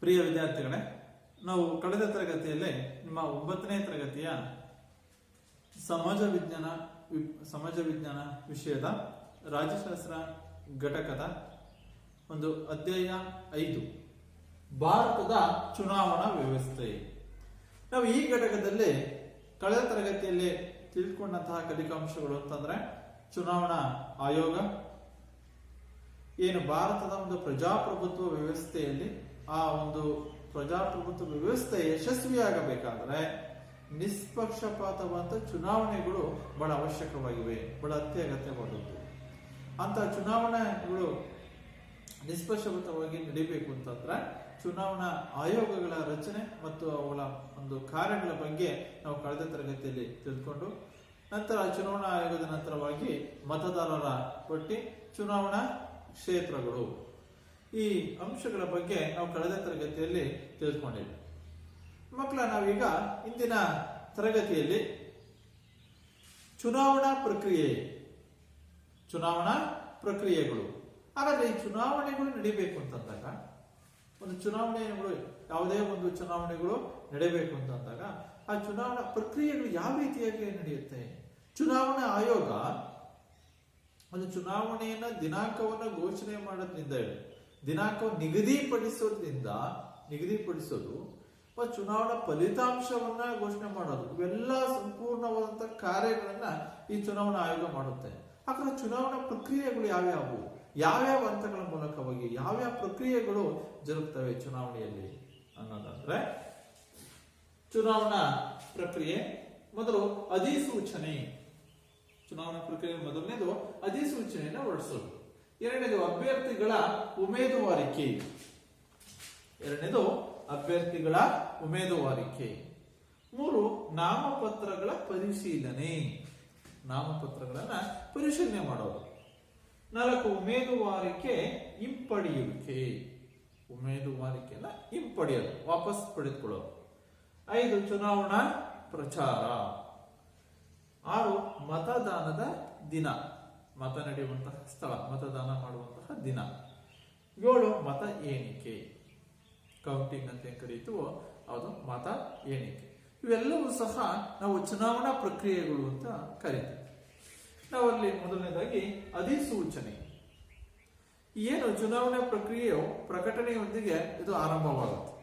ಪ್ರಿಯ ವಿದ್ಯಾರ್ಥಿಗಳೇ, ನಾವು ಕಳೆದ ತರಗತಿಯಲ್ಲಿ ನಿಮ್ಮ 9ನೇ ತರಗತಿಯ ಸಮಾಜ ವಿಜ್ಞಾನ ವಿಷಯದ ರಾಜ್ಯಶಾಸ್ತ್ರ ಘಟಕದ ಒಂದು ಅಧ್ಯಾಯ 5 ಭಾರತದ ಚುನಾವಣಾ ವ್ಯವಸ್ಥೆ. ನಾವು ಈ ಘಟಕದಲ್ಲಿ ಕಳೆದ ತರಗತಿಯಲ್ಲಿ ತಿಳ್ಕೊಂಡಂತಹ ಕಲಿಕಾಂಶಗಳು ಅಂತಂದ್ರೆ ಚುನಾವಣಾ ಆಯೋಗ ಏನು ಭಾರತದ ಒಂದು ಪ್ರಜಾಪ್ರಭುತ್ವ ವ್ಯವಸ್ಥೆಯಲ್ಲಿ ಆ ಒಂದು ಪ್ರಜಾಪ್ರಭುತ್ವ ವ್ಯವಸ್ಥೆ ಯಶಸ್ವಿಯಾಗಬೇಕಾದ್ರೆ ನಿಷ್ಪಕ್ಷಪಾತವಾದ ಚುನಾವಣೆಗಳು ಬಹಳ ಅವಶ್ಯಕವಾಗಿವೆ, ಬಹಳ ಅತ್ಯಗತ್ಯವಾದದ್ದು. ಅಂತ ಚುನಾವಣೆಗಳು ನಿಷ್ಪಕ್ಷಪಾತವಾಗಿ ನಡೀಬೇಕು ಅಂತಂದ್ರೆ ಚುನಾವಣಾ ಆಯೋಗಗಳ ರಚನೆ ಮತ್ತು ಅವುಗಳ ಒಂದು ಕಾರ್ಯಗಳ ಬಗ್ಗೆ ನಾವು ಕಳೆದ ತರಗತಿಯಲ್ಲಿ ತಿಳ್ಕೊಂಡು ನಂತರ ಚುನಾವಣಾ ಆಯೋಗದ ನಂತರವಾಗಿ ಮತದಾರರ ಪಟ್ಟಿ, ಚುನಾವಣಾ ಕ್ಷೇತ್ರಗಳು, ಈ ಅಂಶಗಳ ಬಗ್ಗೆ ನಾವು ಕಳೆದ ತರಗತಿಯಲ್ಲಿ ತಿಳ್ಕೊಂಡಿದ್ವಿ. ಮಕ್ಕಳ, ನಾವೀಗ ಇಂದಿನ ತರಗತಿಯಲ್ಲಿ ಚುನಾವಣಾ ಪ್ರಕ್ರಿಯೆಗಳು. ಹಾಗಾದ್ರೆ ಈ ಚುನಾವಣೆಗಳು ನಡೀಬೇಕು ಅಂತಂದಾಗ ಒಂದು ಚುನಾವಣೆಗಳು ಯಾವುದೇ ಒಂದು ಚುನಾವಣೆಗಳು ನಡೀಬೇಕು ಅಂತಂದಾಗ ಆ ಚುನಾವಣಾ ಪ್ರಕ್ರಿಯೆಗಳು ಯಾವ ರೀತಿಯಾಗಿ ನಡೆಯುತ್ತೆ? ಚುನಾವಣಾ ಆಯೋಗ ಒಂದು ಚುನಾವಣೆಯನ್ನ ದಿನಾಂಕವನ್ನ ಘೋಷಣೆ ಮಾಡೋದ್ರಿಂದ ದಿನಾಂಕವನ್ನು ನಿಗದಿಪಡಿಸೋದು ಮತ್ತು ಚುನಾವಣಾ ಫಲಿತಾಂಶವನ್ನ ಘೋಷಣೆ ಮಾಡೋದು, ಇವೆಲ್ಲ ಸಂಪೂರ್ಣವಾದಂತಹ ಕಾರ್ಯಗಳನ್ನ ಈ ಚುನಾವಣಾ ಆಯೋಗ ಮಾಡುತ್ತೆ. ಹಾಗಾದ್ರೆ ಚುನಾವಣಾ ಪ್ರಕ್ರಿಯೆಗಳು ಯಾವ್ಯಾವ ಹಂತಗಳ ಮೂಲಕವಾಗಿ ಯಾವ್ಯಾವ ಪ್ರಕ್ರಿಯೆಗಳು ಜರುಗುತ್ತವೆ ಚುನಾವಣೆಯಲ್ಲಿ ಅನ್ನೋದಾದ್ರೆ, ಚುನಾವಣಾ ಪ್ರಕ್ರಿಯೆ ಮೊದಲು ಅಧಿಸೂಚನೆ. ಚುನಾವಣಾ ಪ್ರಕ್ರಿಯೆ ಮೊದಲನೇದು ಅಧಿಸೂಚನೆಯನ್ನ ಹೊರಡಿಸೋದು. ಎರಡನೇದು ಅಭ್ಯರ್ಥಿಗಳ ಉಮೇದುವಾರಿಕೆ. 3 ನಾಮಪತ್ರಗಳ ಪರಿಶೀಲನೆ, ನಾಮಪತ್ರಗಳನ್ನ ಪರಿಶೀಲನೆ ಮಾಡೋದು. 4 ಉಮೇದುವಾರಿಕೆಯನ್ನ ಹಿಂಪಡೆಯೋದು, ವಾಪಸ್ ಪಡೆದುಕೊಳ್ಳೋದು. 5 ಚುನಾವಣಾ ಪ್ರಚಾರ. 6 ಮತದಾನದ ದಿನ, ಮತ ನಡೆಯುವಂತಹ ಸ್ಥಳ, ಮತದಾನ ಮಾಡುವಂತಹ ದಿನ. 7 ಮತ ಎಣಿಕೆ, ಕೌಂಟಿಂಗ್ ಅಂತ ಏನ್ ಕರೀತೀವೋ ಅದು ಮತ ಎಣಿಕೆ. ಇವೆಲ್ಲವೂ ಸಹ ನಾವು ಚುನಾವಣಾ ಪ್ರಕ್ರಿಯೆಗಳು ಅಂತ ಕರಿತೀವಿ. ನಾವಲ್ಲಿ ಮೊದಲನೇದಾಗಿ ಅಧಿಸೂಚನೆ. ಏನು ಚುನಾವಣಾ ಪ್ರಕ್ರಿಯೆಯು ಪ್ರಕಟಣೆಯೊಂದಿಗೆ ಇದು ಆರಂಭವಾಗುತ್ತೆ.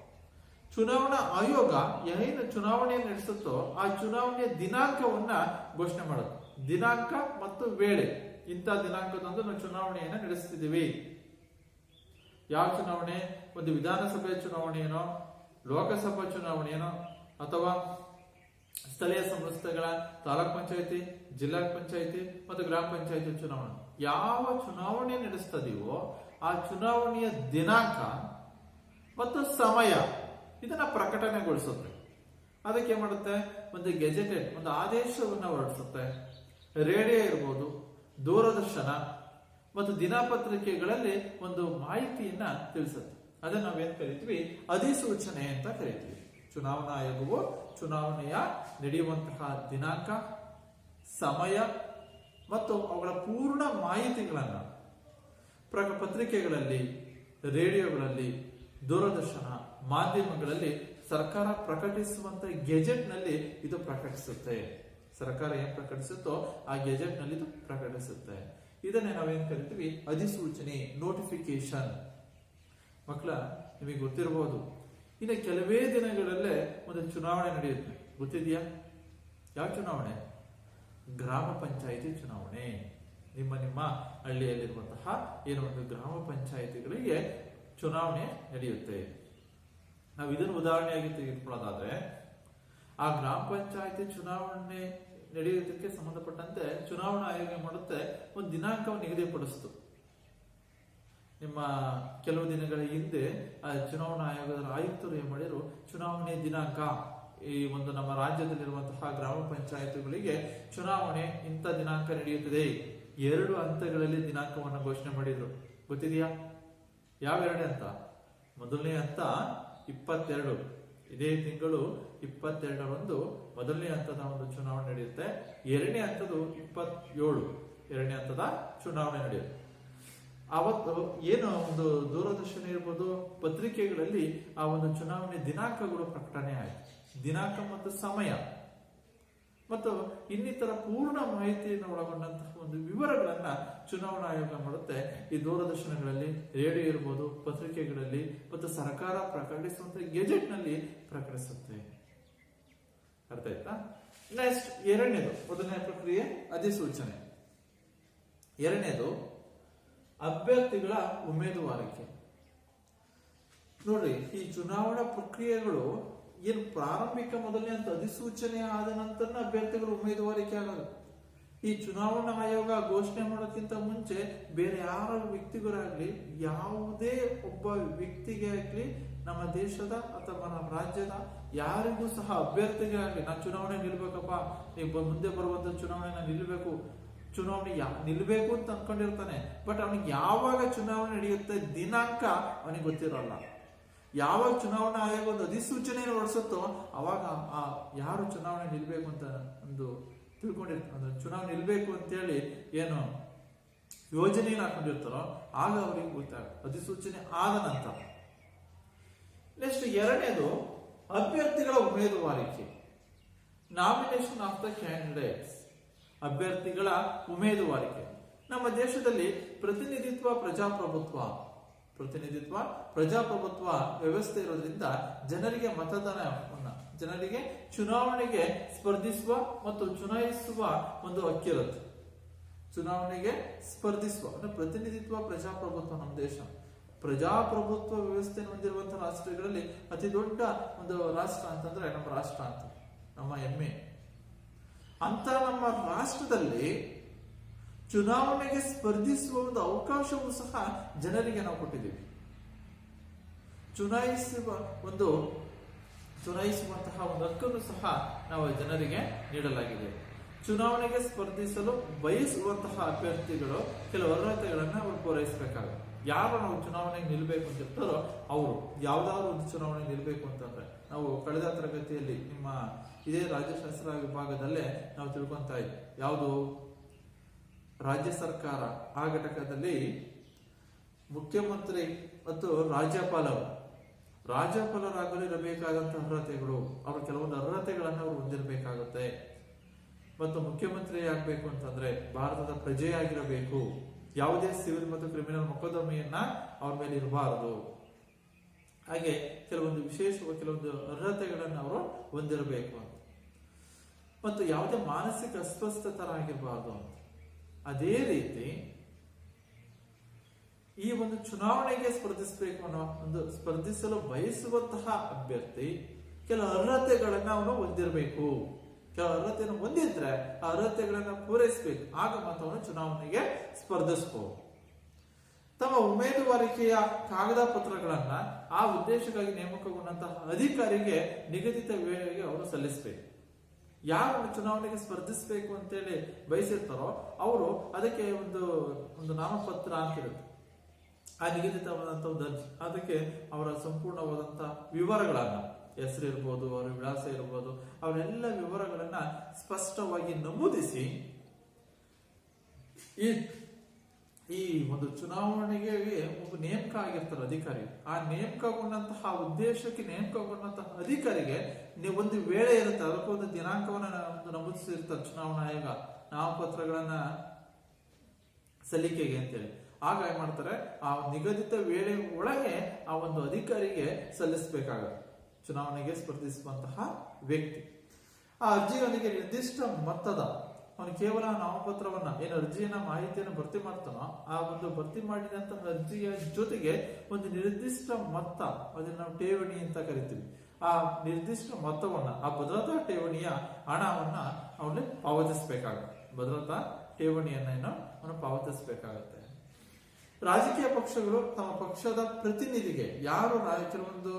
ಚುನಾವಣಾ ಆಯೋಗ ಏನು ಚುನಾವಣೆಯನ್ನು ನಡೆಸುತ್ತೋ ಆ ಚುನಾವಣೆಯ ದಿನಾಂಕವನ್ನ ಘೋಷಣೆ ಮಾಡೋದು. ದಿನಾಂಕ ಮತ್ತು ವೇಳೆ, ಇಂಥ ದಿನಾಂಕದಂದು ನಾವು ಚುನಾವಣೆಯನ್ನ ನಡೆಸ್ತಿದ್ದೀವಿ. ಯಾವ ಚುನಾವಣೆ? ಒಂದು ವಿಧಾನಸಭೆ ಚುನಾವಣೆಯೇನೋ, ಲೋಕಸಭಾ ಚುನಾವಣೆಯೇನೋ, ಅಥವಾ ಸ್ಥಳೀಯ ಸಂಸ್ಥೆಗಳ ತಾಲೂಕ್ ಪಂಚಾಯತಿ, ಜಿಲ್ಲಾ ಪಂಚಾಯತಿ ಮತ್ತು ಗ್ರಾಮ ಪಂಚಾಯತಿ ಚುನಾವಣೆ. ಯಾವ ಚುನಾವಣೆ ನಡೆಸ್ತದೀವೋ ಆ ಚುನಾವಣೆಯ ದಿನಾಂಕ ಮತ್ತು ಸಮಯ ಇದನ್ನ ಪ್ರಕಟಣೆಗೊಳಿಸುತ್ತೆ. ಅದಕ್ಕೆ ಏನ್ ಮಾಡುತ್ತೆ? ಒಂದು ಗೆಜೆಟೆಡ್, ಒಂದು ಆದೇಶವನ್ನ ಹೊರಡಿಸುತ್ತೆ. ರೇಡಿಯೋ ಇರ್ಬೋದು, ದೂರದರ್ಶನ ಮತ್ತು ದಿನಪತ್ರಿಕೆಗಳಲ್ಲಿ ಒಂದು ಮಾಹಿತಿಯನ್ನ ತಿಳಿಸುತ್ತೆ. ಅದನ್ನ ನಾವೇನ್ ಕರಿತೀವಿ? ಅಧಿಸೂಚನೆ ಅಂತ ಕರಿತೀವಿ. ಚುನಾವಣಾ ಆಯೋಗವು ಚುನಾವಣೆಯ ನಡೆಯುವಂತಹ ದಿನಾಂಕ, ಸಮಯ ಮತ್ತು ಅವುಗಳ ಪೂರ್ಣ ಮಾಹಿತಿಗಳನ್ನ ಪತ್ರಿಕೆಗಳಲ್ಲಿ, ರೇಡಿಯೋಗಳಲ್ಲಿ, ದೂರದರ್ಶನ ಮಾಧ್ಯಮಗಳಲ್ಲಿ ಸರ್ಕಾರ ಪ್ರಕಟಿಸುವಂತ ಗೆಜೆಟ್ ನಲ್ಲಿ ಇದು ಪ್ರಕಟಿಸುತ್ತೆ. ಸರ್ಕಾರ ಏನ್ ಪ್ರಕಟಿಸುತ್ತೋ ಆ ಗೆಜೆಟ್ ನಲ್ಲಿ ಇದು ಪ್ರಕಟಿಸುತ್ತೆ. ಇದನ್ನೇ ನಾವೇನ್ ಕರಿತೀವಿ? ಅಧಿಸೂಚನೆ, ನೋಟಿಫಿಕೇಶನ್. ಮಕ್ಕಳ, ನಿಮಗೆ ಗೊತ್ತಿರಬಹುದು, ಇನ್ನು ಕೆಲವೇ ದಿನಗಳಲ್ಲೇ ಒಂದು ಚುನಾವಣೆ ನಡೆಯುತ್ತೆ. ಗೊತ್ತಿದೆಯಾ? ಯಾವ ಚುನಾವಣೆ? ಗ್ರಾಮ ಪಂಚಾಯಿತಿ ಚುನಾವಣೆ. ನಿಮ್ಮ ಹಳ್ಳಿಯಲ್ಲಿರುವಂತಹ ಏನು ಒಂದು ಗ್ರಾಮ ಪಂಚಾಯಿತಿಗಳಿಗೆ ಚುನಾವಣೆ ನಡೆಯುತ್ತೆ. ನಾವು ಇದನ್ನು ಉದಾಹರಣೆಯಾಗಿ ತೆಗೆದುಕೊಳ್ಳೋದಾದ್ರೆ, ಆ ಗ್ರಾಮ ಪಂಚಾಯಿತಿ ಚುನಾವಣೆ ನಡೆಯುವುದಕ್ಕೆ ಸಂಬಂಧಪಟ್ಟಂತೆ ಚುನಾವಣಾ ಆಯೋಗ ಮಾಡುತ್ತೆ, ಒಂದು ದಿನಾಂಕವನ್ನು ನಿಗದಿಪಡಿಸಿತು. ನಿಮ್ಮ ಕೆಲವು ದಿನಗಳ ಹಿಂದೆ ಆ ಚುನಾವಣಾ ಆಯೋಗದ ಆಯುಕ್ತರು ಏನ್ ಮಾಡಿದ್ರು? ಚುನಾವಣೆ ದಿನಾಂಕ, ಈ ಒಂದು ನಮ್ಮ ರಾಜ್ಯದಲ್ಲಿರುವಂತಹ ಗ್ರಾಮ ಪಂಚಾಯತ್ಗಳಿಗೆ ಚುನಾವಣೆ ಇಂಥ ದಿನಾಂಕ ನಡೆಯುತ್ತದೆ. 2 ಹಂತಗಳಲ್ಲಿ ದಿನಾಂಕವನ್ನು ಘೋಷಣೆ ಮಾಡಿದ್ರು. ಗೊತ್ತಿದೆಯಾ? ಯಾವ 2 ಹಂತ? ಮೊದಲನೇ ಹಂತ 22, ಇದೇ ತಿಂಗಳು 22ರಂದು ಮೊದಲನೇ ಹಂತದ ಒಂದು ಚುನಾವಣೆ ನಡೆಯುತ್ತೆ. ಎರಡನೇ ಹಂತದ 27, ಎರಡನೇ ಹಂತದ ಚುನಾವಣೆ ನಡೆಯುತ್ತೆ. ಅವತ್ತು ಏನು ಒಂದು ದೂರದರ್ಶನ ಇರ್ಬೋದು, ಪತ್ರಿಕೆಗಳಲ್ಲಿ ಆ ಒಂದು ಚುನಾವಣೆ ದಿನಾಂಕಗಳು ಪ್ರಕಟಣೆ ಆಯಿತು. ದಿನಾಂಕ ಮತ್ತು ಸಮಯ ಮತ್ತು ಇನ್ನಿತರ ಪೂರ್ಣ ಮಾಹಿತಿಯನ್ನು ಒಳಗೊಂಡಂತಹ ಒಂದು ವಿವರಗಳನ್ನ ಚುನಾವಣಾ ಆಯೋಗ ಮಾಡುತ್ತೆ. ಈ ದೂರದರ್ಶನಗಳಲ್ಲಿ, ರೇಡಿಯೋ ಇರ್ಬೋದು, ಪತ್ರಿಕೆಗಳಲ್ಲಿ ಮತ್ತು ಸರ್ಕಾರ ಪ್ರಕಟಿಸುವಂತಹ ಗೆಜೆಟ್ ನಲ್ಲಿ ಪ್ರಕಟಿಸುತ್ತೆ. ಅರ್ಥ ಆಯ್ತಾ? ನೆಕ್ಸ್ಟ್ ಎರಡನೇದು, ಮೊದಲನೇ ಪ್ರಕ್ರಿಯೆ ಅಧಿಸೂಚನೆ. ಎರಡನೇದು ಅಭ್ಯರ್ಥಿಗಳ ಉಮೇದುವಾರಿಕೆ. ನೋಡ್ರಿ, ಈ ಚುನಾವಣಾ ಪ್ರಕ್ರಿಯೆಗಳು ಏನು ಪ್ರಾರಂಭಿಕ ಮೊದಲನೇ ಅಂತ ಅಧಿಸೂಚನೆ ಆದ ನಂತರ ಅಭ್ಯರ್ಥಿಗಳು ಉಮೇದುವಾರಿಕೆ ಆಗೋದು. ಈ ಚುನಾವಣಾ ಆಯೋಗ ಘೋಷಣೆ ಮಾಡೋಕ್ಕಿಂತ ಮುಂಚೆ ಬೇರೆ ಯಾರ ವ್ಯಕ್ತಿಗಳಾಗ್ಲಿ, ಯಾವುದೇ ಒಬ್ಬ ವ್ಯಕ್ತಿಗೆ ಆಗ್ಲಿ, ನಮ್ಮ ದೇಶದ ಅಥವಾ ನಮ್ಮ ರಾಜ್ಯದ ಯಾರಿಗೂ ಸಹ ಅಭ್ಯರ್ಥಿಗಳಾಗ್ಲಿ, ನಾನು ಚುನಾವಣೆ ನಿಲ್ಬೇಕಪ್ಪ, ನೀವು ಮುಂದೆ ಬರುವಂತ ಚುನಾವಣೆ ನಾನು ನಿಲ್ಬೇಕು, ಚುನಾವಣೆ ನಿಲ್ಬೇಕು ಅಂತ ಅನ್ಕೊಂಡಿರ್ತಾನೆ. ಬಟ್ ಅವನಿಗೆ ಯಾವಾಗ ಚುನಾವಣೆ ನಡೆಯುತ್ತೆ ದಿನಾಂಕ ಅವನಿಗೆ ಗೊತ್ತಿರೋಲ್ಲ. ಯಾವಾಗ ಚುನಾವಣಾ ಆಯೋಗ ಒಂದು ಅಧಿಸೂಚನೆಯನ್ನು ಹೊರಡಿಸುತ್ತೋ ಅವಾಗ ಆ ಯಾರು ಚುನಾವಣೆ ನಿಲ್ಬೇಕು ಅಂತ ಒಂದು ತಿಳ್ಕೊಂಡಿರ್ತಾರೆ, ಚುನಾವಣೆ ನಿಲ್ಬೇಕು ಅಂತೇಳಿ ಏನು ಯೋಜನೆಯನ್ನು ಹಾಕೊಂಡಿರ್ತಾರೋ ಆಗ ಅವರಿಗೆ ಗೊತ್ತಾಗ, ಅಧಿಸೂಚನೆ ಆದ ನಂತರ. ನೆಕ್ಸ್ಟ್ ಎರಡನೇದು ಅಭ್ಯರ್ಥಿಗಳ ಉಮೇದುವಾರಿಕೆ, ನಾಮಿನೇಷನ್ ಆಫ್ ದ ಕ್ಯಾಂಡಿಡೇಟ್ಸ್. ಅಭ್ಯರ್ಥಿಗಳ ಉಮೇದುವಾರಿಕೆ. ನಮ್ಮ ದೇಶದಲ್ಲಿ ಪ್ರತಿನಿಧಿತ್ವ ಪ್ರಜಾಪ್ರಭುತ್ವ ವ್ಯವಸ್ಥೆ ಇರೋದ್ರಿಂದ ಜನರಿಗೆ ಮತದಾನವನ್ನ, ಜನರಿಗೆ ಚುನಾವಣೆಗೆ ಸ್ಪರ್ಧಿಸುವ ಮತ್ತು ಚುನಾಯಿಸುವ ಒಂದು ಹಕ್ಕಿರುತ್ತೆ. ಚುನಾವಣೆಗೆ ಸ್ಪರ್ಧಿಸುವ ಅಂದ್ರೆ ಪ್ರತಿನಿಧಿತ್ವ ಪ್ರಜಾಪ್ರಭುತ್ವ. ನಮ್ಮ ದೇಶ ಪ್ರಜಾಪ್ರಭುತ್ವ ವ್ಯವಸ್ಥೆಯನ್ನು ಹೊಂದಿರುವಂತಹ ರಾಷ್ಟ್ರಗಳಲ್ಲಿ ಅತಿ ದೊಡ್ಡ ಒಂದು ರಾಷ್ಟ್ರ ಅಂತಂದ್ರೆ ನಮ್ಮ ರಾಷ್ಟ್ರ ಅಂತ, ನಮ್ಮ ಹೆಮ್ಮೆ. ಅಂತ ನಮ್ಮ ರಾಷ್ಟ್ರದಲ್ಲಿ ಚುನಾವಣೆಗೆ ಸ್ಪರ್ಧಿಸುವ ಒಂದು ಅವಕಾಶವೂ ಸಹ ಜನರಿಗೆ ನಾವು ಕೊಟ್ಟಿದ್ದೀವಿ. ಚುನಾಯಿಸುವಂತಹ ಒಂದು ಹಕ್ಕನ್ನು ಸಹ ನಾವು ಜನರಿಗೆ ನೀಡಲಾಗಿದೆ. ಚುನಾವಣೆಗೆ ಸ್ಪರ್ಧಿಸಲು ಬಯಸುವಂತಹ ಅಭ್ಯರ್ಥಿಗಳು ಕೆಲವು ಅರ್ಹತೆಗಳನ್ನ ಅವರು ಪೂರೈಸಬೇಕಾಗುತ್ತೆ. ಯಾರು ನಾವು ಚುನಾವಣೆಗೆ ನಿಲ್ಬೇಕು ಅಂತ ಇರ್ತಾರೋ ಅವರು ಯಾವ್ದಾದ್ರು ಒಂದು ಚುನಾವಣೆ ನಿಲ್ಬೇಕು ಅಂತಂದ್ರೆ, ನಾವು ಕಳೆದ ತರಗತಿಯಲ್ಲಿ ನಿಮ್ಮ ಇದೇ ರಾಜ್ಯಶಾಸ್ತ್ರ ವಿಭಾಗದಲ್ಲೇ ನಾವು ತಿಳ್ಕೊಂತ ಇದ್ವಿ. ಯಾವುದು ರಾಜ್ಯ ಸರ್ಕಾರ ಆ ಘಟಕದಲ್ಲಿ ಮುಖ್ಯಮಂತ್ರಿ ಮತ್ತು ರಾಜ್ಯಪಾಲರಾಗಲು ಇರಬೇಕಾದಂತಹ ಅರ್ಹತೆಗಳು, ಅವರು ಕೆಲವೊಂದು ಅರ್ಹತೆಗಳನ್ನು ಅವರು ಹೊಂದಿರಬೇಕಾಗುತ್ತೆ. ಮತ್ತು ಮುಖ್ಯಮಂತ್ರಿ ಆಗ್ಬೇಕು ಅಂತಂದ್ರೆ ಭಾರತದ ಪ್ರಜೆಯಾಗಿರಬೇಕು, ಯಾವುದೇ ಸಿವಿಲ್ ಮತ್ತು ಕ್ರಿಮಿನಲ್ ಮೊಕದ್ದಮೆಯನ್ನ ಅವ್ರ ಮೇಲೆ ಇರಬಾರದು. ಹಾಗೆ ಕೆಲವೊಂದು ಕೆಲವೊಂದು ಅರ್ಹತೆಗಳನ್ನು ಅವರು ಹೊಂದಿರಬೇಕು ಅಂತ, ಮತ್ತು ಯಾವುದೇ ಮಾನಸಿಕ ಅಸ್ವಸ್ಥತರಾಗಿರಬಾರ್ದು ಅಂತ. ಅದೇ ರೀತಿ ಈ ಒಂದು ಚುನಾವಣೆಗೆ ಸ್ಪರ್ಧಿಸಬೇಕು ಅನ್ನೋ ಒಂದು ಸ್ಪರ್ಧಿಸಲು ಬಯಸುವಂತಹ ಅಭ್ಯರ್ಥಿ ಕೆಲ ಅರ್ಹತೆಗಳನ್ನ ಅವನು ಹೊಂದಿರಬೇಕು. ಕೆಲವು ಅರ್ಹತೆಯನ್ನು ಹೊಂದಿದ್ರೆ ಆ ಅರ್ಹತೆಗಳನ್ನ ಪೂರೈಸಬೇಕು, ಆಗ ಮಾತ್ರ ಅವನು ಚುನಾವಣೆಗೆ ಸ್ಪರ್ಧಿಸಬಹುದು. ತಮ್ಮ ಉಮೇದುವಾರಿಕೆಯ ಕಾಗದ ಪತ್ರಗಳನ್ನ ಆ ಉದ್ದೇಶಕ್ಕಾಗಿ ನೇಮಕಗೊಂಡಂತಹ ಅಧಿಕಾರಿಗೆ ನಿಗದಿತ ವೇಳೆಗೆ ಅವರು ಸಲ್ಲಿಸಬೇಕು. ಯಾರು ಚುನಾವಣೆಗೆ ಸ್ಪರ್ಧಿಸಬೇಕು ಅಂತೇಳಿ ಬಯಸಿರ್ತಾರೋ ಅವರು ಅದಕ್ಕೆ ಒಂದು ನಾಮಪತ್ರ ಅಂತಿರುತ್ತೆ. ಆ ನಿಗದಿತವಾದಂತಹ ಒಂದು ಅರ್ಜಿ, ಅದಕ್ಕೆ ಅವರ ಸಂಪೂರ್ಣವಾದಂತಹ ವಿವರಗಳನ್ನ, ಹೆಸರು ಇರ್ಬೋದು, ಅವರ ವಿಳಾಸ ಇರ್ಬೋದು, ಅವರೆಲ್ಲ ವಿವರಗಳನ್ನ ಸ್ಪಷ್ಟವಾಗಿ ನಮೂದಿಸಿ ಈ ಒಂದು ಚುನಾವಣೆಗೆ ಒಬ್ಬ ನೇಮಕ ಆಗಿರ್ತಾರೆ ಅಧಿಕಾರಿ. ಆ ನೇಮಕಗೊಂಡಂತಹ ಉದ್ದೇಶಕ್ಕೆ ನೇಮಕಗೊಂಡಂತಹ ಅಧಿಕಾರಿಗೆ ಒಂದು ವೇಳೆ ಇರುತ್ತೆ, ಅದಕ್ಕೊಂದು ದಿನಾಂಕವನ್ನ ನಮೂದಿಸಿರ್ತಾರೆ ಚುನಾವಣಾ ಆಯೋಗ ನಾಮಪತ್ರಗಳನ್ನ ಸಲ್ಲಿಕೆಗೆ ಅಂತೇಳಿ. ಆಗ ಏನ್ ಮಾಡ್ತಾರೆ, ಆ ನಿಗದಿತ ವೇಳೆ ಒಳಗೆ ಆ ಒಂದು ಅಧಿಕಾರಿಗೆ ಸಲ್ಲಿಸಬೇಕಾಗುತ್ತೆ ಚುನಾವಣೆಗೆ ಸ್ಪರ್ಧಿಸುವಂತಹ ವ್ಯಕ್ತಿ. ಆ ಅರ್ಜಿಯೊಂದಿಗೆ ನಿರ್ದಿಷ್ಟ ಮೊತ್ತದ, ಅವನು ಕೇವಲ ನಾಮಪತ್ರವನ್ನ ಏನು ಅರ್ಜಿಯನ್ನ ಮಾಹಿತಿಯನ್ನು ಭರ್ತಿ ಮಾಡ್ತಾನೋ ಆ ಒಂದು ಭರ್ತಿ ಮಾಡಿದಂತಹ ಅರ್ಜಿಯ ಜೊತೆಗೆ ಒಂದು ನಿರ್ದಿಷ್ಟ ಮೊತ್ತ, ಅದನ್ನ ನಾವು ಠೇವಣಿ ಅಂತ ಕರಿತೀವಿ. ಆ ನಿರ್ದಿಷ್ಟ ಮೊತ್ತವನ್ನ, ಆ ಭದ್ರತಾ ಠೇವಣಿಯ ಹಣವನ್ನ ಅವನು ಪಾವತಿಸಬೇಕಾಗುತ್ತೆ. ಭದ್ರತಾ ಠೇವಣಿಯನ್ನ ಅವನು ಪಾವತಿಸಬೇಕಾಗತ್ತೆ. ರಾಜಕೀಯ ಪಕ್ಷಗಳು ತಮ್ಮ ಪಕ್ಷದ ಪ್ರತಿನಿಧಿಗೆ, ಯಾರು ಕೆಲವೊಂದು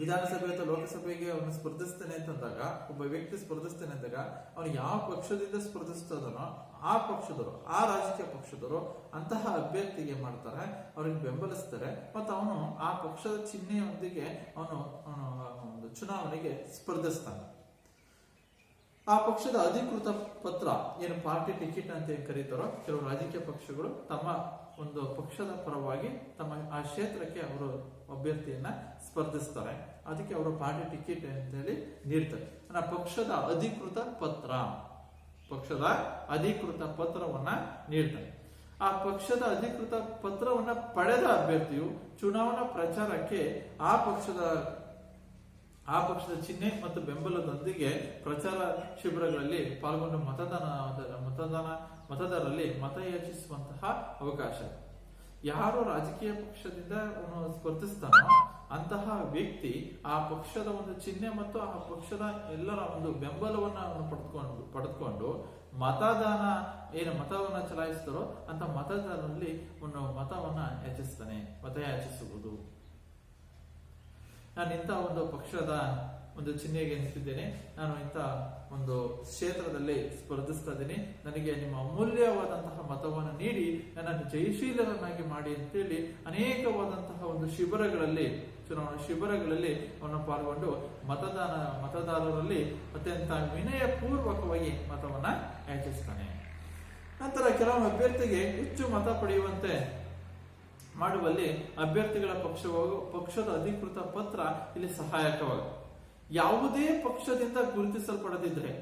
ವಿಧಾನಸಭೆ ಅಥವಾ ಲೋಕಸಭೆಗೆ ಅವನು ಸ್ಪರ್ಧಿಸ್ತಾನೆ ಅಂತಂದಾಗ, ಒಬ್ಬ ವ್ಯಕ್ತಿ ಸ್ಪರ್ಧಿಸ್ತಾನೆ ಅಂದಾಗ ಅವನು ಯಾವ ಪಕ್ಷದಿಂದ ಸ್ಪರ್ಧಿಸ್ತದನೋ ಆ ಪಕ್ಷದವರು, ಆ ರಾಜಕೀಯ ಪಕ್ಷದವರು ಅಂತಹ ಅಭ್ಯರ್ಥಿಗೆ ಮಾಡ್ತಾರೆ, ಅವ್ರಿಗೆ ಬೆಂಬಲಿಸ್ತಾರೆ, ಮತ್ತು ಅವನು ಆ ಪಕ್ಷದ ಚಿಹ್ನೆಯೊಂದಿಗೆ ಅವನು ಒಂದು ಚುನಾವಣೆಗೆ ಸ್ಪರ್ಧಿಸ್ತಾನೆ. ಆ ಪಕ್ಷದ ಅಧಿಕೃತ ಪತ್ರ, ಏನು ಪಾರ್ಟಿ ಟಿಕೆಟ್ ಅಂತ ಏನ್ ಕರೀತಾರೋ, ಕೆಲವು ರಾಜಕೀಯ ಪಕ್ಷಗಳು ತಮ್ಮ ಒಂದು ಪಕ್ಷದ ಪರವಾಗಿ ತಮ್ಮ ಆ ಕ್ಷೇತ್ರಕ್ಕೆ ಅವರು ಅಭ್ಯರ್ಥಿಯನ್ನ ಸ್ಪರ್ಧಿಸ್ತಾರೆ. ಅದಕ್ಕೆ ಅವರು ಪಾರ್ಟಿ ಟಿಕೆಟ್ ಅಂತ ಹೇಳಿ ನೀಡ್ತಾರೆ. ಪಕ್ಷದ ಅಧಿಕೃತ ಪತ್ರವನ್ನ ನೀಡ್ತಾರೆ. ಆ ಪಕ್ಷದ ಅಧಿಕೃತ ಪತ್ರವನ್ನ ಪಡೆದ ಅಭ್ಯರ್ಥಿಯು ಚುನಾವಣಾ ಪ್ರಚಾರಕ್ಕೆ ಆ ಪಕ್ಷದ ಚಿಹ್ನೆ ಮತ್ತು ಬೆಂಬಲದೊಂದಿಗೆ ಪ್ರಚಾರ ಶಿಬಿರಗಳಲ್ಲಿ ಪಾಲ್ಗೊಂಡು ಮತದಾರರಲ್ಲಿ ಮತ ಯಾಚಿಸುವಂತಹ ಅವಕಾಶ. ಯಾರು ರಾಜಕೀಯ ಪಕ್ಷದಿಂದ ಸ್ಪರ್ಧಿಸ್ತಾನೋ ಅಂತಹ ವ್ಯಕ್ತಿ ಆ ಪಕ್ಷದ ಒಂದು ಚಿಹ್ನೆ ಮತ್ತು ಆ ಪಕ್ಷದ ಎಲ್ಲರ ಒಂದು ಬೆಂಬಲವನ್ನು ಪಡೆದುಕೊಂಡು ಮತವನ್ನ ಚಲಾಯಿಸ್ತಾರೋ ಅಂತ ಮತದಾರರಲ್ಲಿ ಒಂದು ಮತವನ್ನ ಯಾಚಿಸುವುದು. ನಾನು ಇಂಥ ಒಂದು ಪಕ್ಷದ ಒಂದು ಚಿಹ್ನೆಗೆ ನಿಂತಿದ್ದೇನೆ, ನಾನು ಇಂಥ ಒಂದು ಕ್ಷೇತ್ರದಲ್ಲಿ ಸ್ಪರ್ಧಿಸ್ತಾ ಇದ್ದೀನಿ, ನನಗೆ ನಿಮ್ಮ ಅಮೂಲ್ಯವಾದಂತಹ ಮತವನ್ನು ನೀಡಿ ನನ್ನನ್ನು ಜಯಶೀಲರನ್ನಾಗಿ ಮಾಡಿ ಅಂತೇಳಿ ಅನೇಕವಾದಂತಹ ಒಂದು ಚುನಾವಣಾ ಶಿಬಿರಗಳಲ್ಲಿ ಅವನು ಪಾಲ್ಗೊಂಡು ಮತದಾರರಲ್ಲಿ ಅತ್ಯಂತ ವಿನಯ ಪೂರ್ವಕವಾಗಿ ಮತವನ್ನ ಯಾಚಿಸ್ತಾನೆ. ನಂತರ ಕೆಲವು ಅಭ್ಯರ್ಥಿಗೆ ಹೆಚ್ಚು ಮತ ಪಡೆಯುವಂತೆ ಮಾಡುವಲ್ಲಿ ಅಭ್ಯರ್ಥಿಗಳ ಪಕ್ಷದ ಅಧಿಕೃತ ಪತ್ರ ಇಲ್ಲಿ ಸಹಾಯಕವಾಗುತ್ತೆ. ಯಾವುದೇ ಪಕ್ಷದಿಂದ ಗುರುತಿಸಲ್ಪಡದಿದ್ರೆ,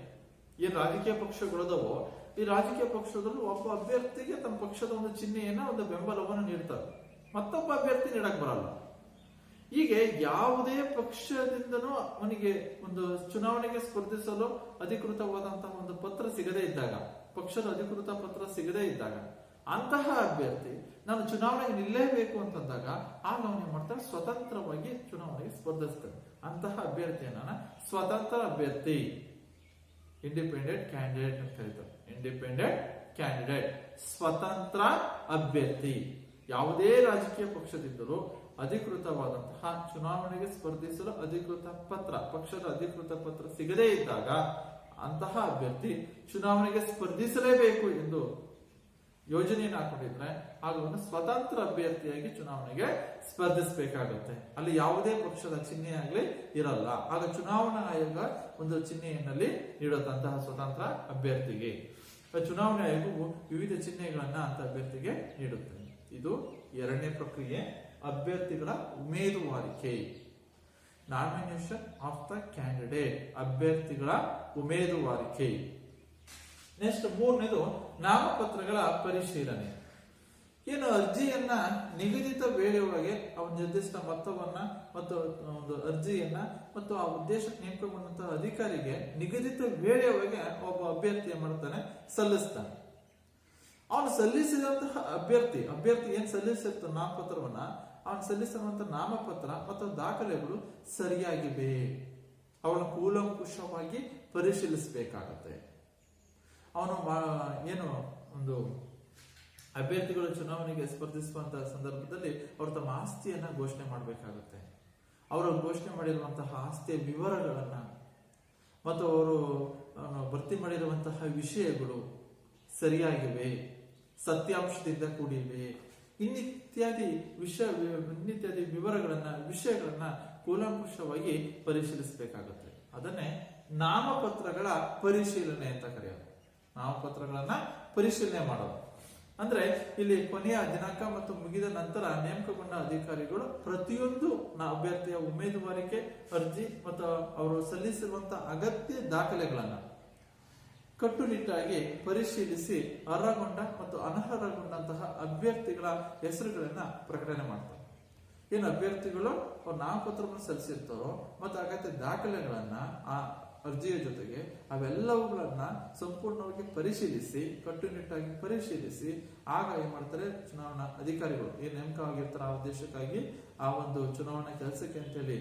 ಏನ್ ರಾಜಕೀಯ ಪಕ್ಷಗಳದವೋ ಈ ರಾಜಕೀಯ ಪಕ್ಷಗಳು ಒಬ್ಬ ಅಭ್ಯರ್ಥಿಗೆ ತಮ್ಮ ಪಕ್ಷದ ಒಂದು ಚಿಹ್ನೆಯನ್ನ, ಒಂದು ಬೆಂಬಲವನ್ನು ನೀಡ್ತಾರೆ, ಮತ್ತೊಬ್ಬ ಅಭ್ಯರ್ಥಿ ನೀಡಕ್ ಬರಲ್ಲ. ಹೀಗೆ ಯಾವುದೇ ಪಕ್ಷದಿಂದನೂ ಅವನಿಗೆ ಒಂದು ಚುನಾವಣೆಗೆ ಸ್ಪರ್ಧಿಸಲು ಅಧಿಕೃತವಾದಂತಹ ಒಂದು ಪತ್ರ ಸಿಗದೇ ಇದ್ದಾಗ, ಪಕ್ಷದ ಅಧಿಕೃತ ಪತ್ರ ಸಿಗದೇ ಇದ್ದಾಗ ಅಂತಹ ಅಭ್ಯರ್ಥಿ ನಾನು ಚುನಾವಣೆಗೆ ನಿಲ್ಲೇಬೇಕು ಅಂತಂದಾಗ ಆಗ ಅವನು ಮಾಡ್ತಾರೆ, ಸ್ವತಂತ್ರವಾಗಿ ಚುನಾವಣೆಗೆ ಸ್ಪರ್ಧಿಸ್ತಾರೆ. ಅಂತಹ ಅಭ್ಯರ್ಥಿಯನ್ನ ಸ್ವತಂತ್ರ ಅಭ್ಯರ್ಥಿ, ಇಂಡಿಪೆಂಡೆಂಟ್ ಕ್ಯಾಂಡಿಡೇಟ್ ಅಂತ ಕರೀತಾರೆ. ಇಂಡಿಪೆಂಡೆಂಟ್ ಕ್ಯಾಂಡಿಡೇಟ್, ಸ್ವತಂತ್ರ ಅಭ್ಯರ್ಥಿ. ಯಾವುದೇ ರಾಜಕೀಯ ಪಕ್ಷದಿಂದಲೂ ಅಧಿಕೃತವಾದಂತಹ ಚುನಾವಣೆಗೆ ಸ್ಪರ್ಧಿಸಲು ಪಕ್ಷದ ಅಧಿಕೃತ ಪತ್ರ ಸಿಗದೇ ಇದ್ದಾಗ ಅಂತಹ ಅಭ್ಯರ್ಥಿ ಚುನಾವಣೆಗೆ ಸ್ಪರ್ಧಿಸಲೇಬೇಕು ಎಂದು ಯೋಜನೆಯನ್ನು ಹಾಕೊಂಡಿದ್ರೆ ಆಗ ಅವನು ಸ್ವತಂತ್ರ ಅಭ್ಯರ್ಥಿಯಾಗಿ ಚುನಾವಣೆಗೆ ಸ್ಪರ್ಧಿಸಬೇಕಾಗುತ್ತೆ. ಅಲ್ಲಿ ಯಾವುದೇ ಪಕ್ಷದ ಚಿಹ್ನೆ ಆಗಲಿ ಇರಲ್ಲ. ಆಗ ಚುನಾವಣಾ ಆಯೋಗ ಒಂದು ಚಿಹ್ನೆಯಲ್ಲಿ ನೀಡುವಂತಹ ಸ್ವತಂತ್ರ ಅಭ್ಯರ್ಥಿಗೆ ಚುನಾವಣಾ ಆಯೋಗವು ವಿವಿಧ ಚಿಹ್ನೆಗಳನ್ನ ಅಂತ ಅಭ್ಯರ್ಥಿಗೆ ನೀಡುತ್ತದೆ. ಇದು ಎರಡನೇ ಪ್ರಕ್ರಿಯೆ, ಅಭ್ಯರ್ಥಿಗಳ ಉಮೇದುವಾರಿಕೆ, ನಾಮಿನೇಷನ್ ಆಫ್ ದ ಕ್ಯಾಂಡಿಡೇಟ್, ಅಭ್ಯರ್ಥಿಗಳ ಉಮೇದುವಾರಿಕೆ. ನೆಕ್ಸ್ಟ್ ಮೂರನೇದು ನಾಮಪತ್ರಗಳ ಪರಿಶೀಲನೆ. ಏನು ಅರ್ಜಿಯನ್ನ ನಿಗದಿತ ವೇಳೆಯೊಳಗೆ ಅವನ ನಿರ್ದಿಷ್ಟ ಮೊತ್ತವನ್ನ ಮತ್ತು ಒಂದು ಅರ್ಜಿಯನ್ನ ಮತ್ತು ಆ ಉದ್ದೇಶಕ್ಕೆ ನೇಮಕಗೊಂಡಂತಹ ಅಧಿಕಾರಿಗೆ ನಿಗದಿತ ವೇಳೆಯೊಳಗೆ ಒಬ್ಬ ಅಭ್ಯರ್ಥಿ ಏನ್ ಮಾಡ್ತಾನೆ, ಸಲ್ಲಿಸ್ತಾನೆ. ಅವನು ಸಲ್ಲಿಸಿದಂತಹ ಅಭ್ಯರ್ಥಿ ಏನ್ ಸಲ್ಲಿಸಿರ್ತ ನಾಮಪತ್ರವನ್ನ, ಅವನು ಸಲ್ಲಿಸಿರುವಂತಹ ನಾಮಪತ್ರ ಮತ್ತು ದಾಖಲೆಗಳು ಸರಿಯಾಗಿವೆ, ಅವನ ಕೂಲಂಕುಷವಾಗಿ ಪರಿಶೀಲಿಸಬೇಕಾಗತ್ತೆ. ಅವನು ಏನು ಒಂದು ಅಭ್ಯರ್ಥಿಗಳು ಚುನಾವಣೆಗೆ ಸ್ಪರ್ಧಿಸುವಂತಹ ಸಂದರ್ಭದಲ್ಲಿ ಅವರು ತಮ್ಮ ಆಸ್ತಿಯನ್ನ ಘೋಷಣೆ ಮಾಡಬೇಕಾಗುತ್ತೆ. ಅವರು ಘೋಷಣೆ ಮಾಡಿರುವಂತಹ ಆಸ್ತಿಯ ವಿವರಗಳನ್ನ ಮತ್ತು ಅವರು ಭರ್ತಿ ಮಾಡಿರುವಂತಹ ವಿಷಯಗಳು ಸರಿಯಾಗಿವೆ, ಸತ್ಯಾಂಶದಿಂದ ಕೂಡಿವೆ, ಇನ್ನಿತ್ಯಾದಿ ವಿಷಯಗಳನ್ನ ಕೂಲಂಕುಷವಾಗಿ ಪರಿಶೀಲಿಸಬೇಕಾಗುತ್ತೆ. ಅದನ್ನೇ ನಾಮಪತ್ರಗಳ ಪರಿಶೀಲನೆ ಅಂತ ಕರೆಯೋದು. ನಾಮಪತ್ರಗಳನ್ನ ಪರಿಶೀಲನೆ ಮಾಡೋದು ಅಂದ್ರೆ ಇಲ್ಲಿ ಕೊನೆಯ ದಿನಾಂಕ ಮತ್ತು ಮುಗಿದ ನಂತರ ನೇಮಕಗೊಂಡ ಅಧಿಕಾರಿಗಳು ಪ್ರತಿಯೊಂದು ಅಭ್ಯರ್ಥಿಯ ಉಮೇದುವಾರಿಕೆ ಅರ್ಜಿ ಮತ್ತು ಅವರು ಸಲ್ಲಿಸಿರುವಂತಹ ಅಗತ್ಯ ದಾಖಲೆಗಳನ್ನ ಕಟ್ಟುನಿಟ್ಟಾಗಿ ಪರಿಶೀಲಿಸಿ ಅರ್ಹಗೊಂಡ ಮತ್ತು ಅನರ್ಹಗೊಂಡಂತಹ ಅಭ್ಯರ್ಥಿಗಳ ಹೆಸರುಗಳನ್ನ ಪ್ರಕಟಣೆ ಮಾಡ್ತಾರೆ. ಏನು ಅಭ್ಯರ್ಥಿಗಳು ಅವ್ರ ನಾಮಪತ್ರವನ್ನು ಸಲ್ಲಿಸಿರ್ತಾರೋ ಮತ್ತು ಅಗತ್ಯ ದಾಖಲೆಗಳನ್ನ ಆ ಅರ್ಜಿಯ ಜೊತೆಗೆ ಅವೆಲ್ಲವುಗಳನ್ನ ಸಂಪೂರ್ಣವಾಗಿ ಪರಿಶೀಲಿಸಿ, ಕಟ್ಟುನಿಟ್ಟಾಗಿ ಪರಿಶೀಲಿಸಿ ಆಗ ಏನ್ ಮಾಡ್ತಾರೆ, ಚುನಾವಣಾ ಅಧಿಕಾರಿಗಳು ಏನ್ ನೇಮಕ ಆಗಿರ್ತಾರೆ ಆ ಉದ್ದೇಶಕ್ಕಾಗಿ ಆ ಒಂದು ಚುನಾವಣಾ ಕೆಲಸಕ್ಕೆ ಅಂತೇಳಿ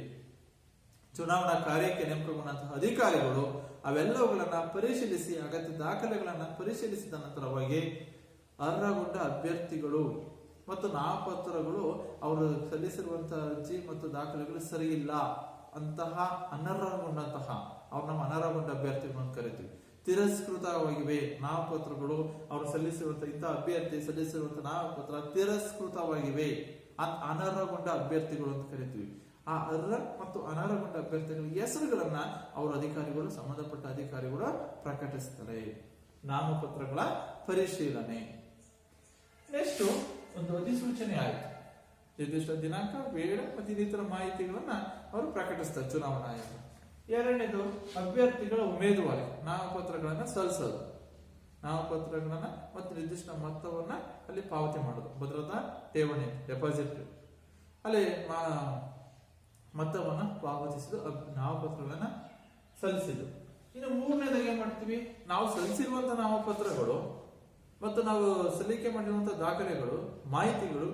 ಚುನಾವಣಾ ಕಾರ್ಯಕ್ಕೆ ನೇಮಕಗೊಂಡಂತಹ ಅಧಿಕಾರಿಗಳು ಅವೆಲ್ಲವುಗಳನ್ನ ಪರಿಶೀಲಿಸಿ ಅಗತ್ಯ ದಾಖಲೆಗಳನ್ನ ಪರಿಶೀಲಿಸಿದ ನಂತರವಾಗಿ ಅರ್ಹಗೊಂಡ ಅಭ್ಯರ್ಥಿಗಳು ಮತ್ತು ನಾಮಪತ್ರಗಳು ಅವರು ಸಲ್ಲಿಸಿರುವಂತಹ ಅರ್ಜಿ ಮತ್ತು ದಾಖಲೆಗಳು ಸರಿ ಇಲ್ಲ ಅಂತಹ ಅನರ್ಹಗೊಂಡಂತಹ ಅವ್ರು ನಮ್ಮ ಅನರ್ಹಗೊಂಡ ಅಭ್ಯರ್ಥಿಗಳನ್ನು ಕರಿತೀವಿ. ತಿರಸ್ಕೃತವಾಗಿವೆ ನಾಮಪತ್ರಗಳು, ಅವರು ಸಲ್ಲಿಸಿರುವಂತಹ ಇಂತಹ ಅಭ್ಯರ್ಥಿ ಸಲ್ಲಿಸಿರುವಂತಹ ನಾಮಪತ್ರ ತಿರಸ್ಕೃತವಾಗಿವೆ, ಅನರ್ಹಗೊಂಡ ಅಭ್ಯರ್ಥಿಗಳು ಅಂತ ಕರಿತೀವಿ. ಆ ಅರ್ಹ ಮತ್ತು ಅನರ್ಹಗೊಂಡ ಅಭ್ಯರ್ಥಿಗಳ ಹೆಸರುಗಳನ್ನ ಅವರ ಅಧಿಕಾರಿಗಳು, ಸಂಬಂಧಪಟ್ಟ ಅಧಿಕಾರಿಗಳು ಪ್ರಕಟಿಸ್ತಾರೆ. ನಾಮಪತ್ರಗಳ ಪರಿಶೀಲನೆ. ನೆಕ್ಸ್ಟ್ ಒಂದು ಅಧಿಸೂಚನೆ ಆಯಿತು. ನಿರ್ದಿಷ್ಟ ದಿನಾಂಕ, ವೇಳೆ ಮತ್ತು ಇನ್ನಿತರ ಮಾಹಿತಿಗಳನ್ನ ಅವರು ಪ್ರಕಟಿಸ್ತಾರೆ ಚುನಾವಣಾ ಆಯೋಗ. ಎರಡನೇದು ಅಭ್ಯರ್ಥಿಗಳ ಉಮೇದುವಾರಿ, ನಾಮಪತ್ರಗಳನ್ನ ಸಲ್ಲಿಸೋದು. ನಾಮಪತ್ರಗಳನ್ನ ಮತ್ತು ನಿರ್ದಿಷ್ಟ ಮೊತ್ತವನ್ನ ಅಲ್ಲಿ ಪಾವತಿ ಮಾಡೋದು. ಭದ್ರತಾ ಠೇವಣಿ, ಡೆಪಾಸಿಟ್ ಅಲ್ಲಿ ಮೊತ್ತವನ್ನ ಪಾವತಿಸಿದ್ದು ನಾಮಪತ್ರಗಳನ್ನ ಸಲ್ಲಿಸಿದ್ದು. ಇನ್ನು ಮೂರನೇದಾಗಿ ಏನ್ ಮಾಡ್ತೀವಿ, ನಾವು ಸಲ್ಲಿಸಿರುವಂತಹ ನಾಮಪತ್ರಗಳು ಮತ್ತು ನಾವು ಸಲ್ಲಿಕೆ ಮಾಡಿರುವಂತಹ ದಾಖಲೆಗಳು, ಮಾಹಿತಿಗಳು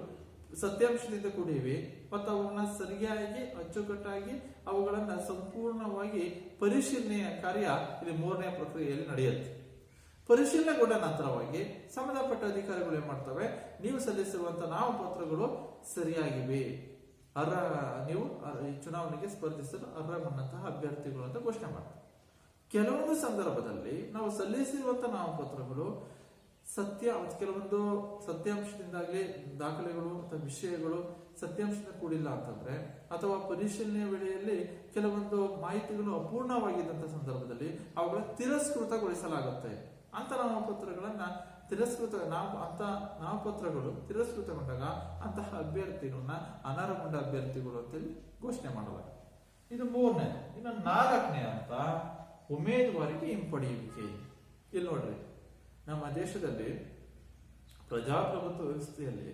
ಸತ್ಯಾಂಶದಿಂದ ಕೂಡಿವೆ ಮತ್ತು ಅವುಗಳನ್ನ ಸರಿಯಾಗಿ ಅಚ್ಚುಕಟ್ಟಾಗಿ ಅವುಗಳನ್ನ ಸಂಪೂರ್ಣವಾಗಿ ಪರಿಶೀಲನೆಯ ಕಾರ್ಯ ಇಲ್ಲಿ ಮೂರನೇ ಪ್ರಕ್ರಿಯೆಯಲ್ಲಿ ನಡೆಯುತ್ತೆ. ಪರಿಶೀಲನೆಗೊಂಡ ನಂತರವಾಗಿ ಸಂಬಂಧಪಟ್ಟ ಅಧಿಕಾರಿಗಳು ಏನ್ ಮಾಡ್ತವೆ, ನೀವು ಸಲ್ಲಿಸಿರುವಂತಹ ನಾಮಪತ್ರಗಳು ಸರಿಯಾಗಿವೆ, ನೀವು ಈ ಚುನಾವಣೆಗೆ ಸ್ಪರ್ಧಿಸಲು ಅರ್ಹಗೊಂಡಂತಹ ಅಭ್ಯರ್ಥಿಗಳು ಅಂತ ಘೋಷಣೆ ಮಾಡ್ತಾರೆ. ಕೆಲವೊಂದು ಸಂದರ್ಭದಲ್ಲಿ ನಾವು ಸಲ್ಲಿಸಿರುವಂತಹ ನಾಮಪತ್ರಗಳು ಕೆಲವೊಂದು ಸತ್ಯಾಂಶದಿಂದಾಗಲಿ ದಾಖಲೆಗಳು ಅಥವಾ ವಿಷಯಗಳು ಸತ್ಯಾಂಶದಿಂದ ಕೂಡಿಲ್ಲ ಅಂತಂದ್ರೆ, ಅಥವಾ ಪರಿಶೀಲನೆಯ ವೇಳೆಯಲ್ಲಿ ಕೆಲವೊಂದು ಮಾಹಿತಿಗಳು ಅಪೂರ್ಣವಾಗಿದ್ದಂತಹ ಸಂದರ್ಭದಲ್ಲಿ ಅವುಗಳ ತಿರಸ್ಕೃತಗೊಳಿಸಲಾಗುತ್ತೆ. ಅಂತ ನಾಮಪತ್ರಗಳನ್ನ ನಾಮಪತ್ರಗಳು ತಿರಸ್ಕೃತಗೊಂಡಾಗ ಅಂತಹ ಅಭ್ಯರ್ಥಿಗಳನ್ನ ಅನರ್ಹಗೊಂಡ ಅಭ್ಯರ್ಥಿಗಳು ಅಂತೇಳಿ ಘೋಷಣೆ ಮಾಡಲಾಗುತ್ತೆ. ಇದು ಮೂರನೇದು. ಇನ್ನು ನಾಲ್ಕನೇ ಅಂತ ಉಮೇದುವಾರಿಕೆ ಹಿಂಪಡೆಯುವಿಕೆ. ಇಲ್ಲಿ ನೋಡ್ರಿ, ನಮ್ಮ ದೇಶದಲ್ಲಿ ಪ್ರಜಾಪ್ರಭುತ್ವ ವ್ಯವಸ್ಥೆಯಲ್ಲಿ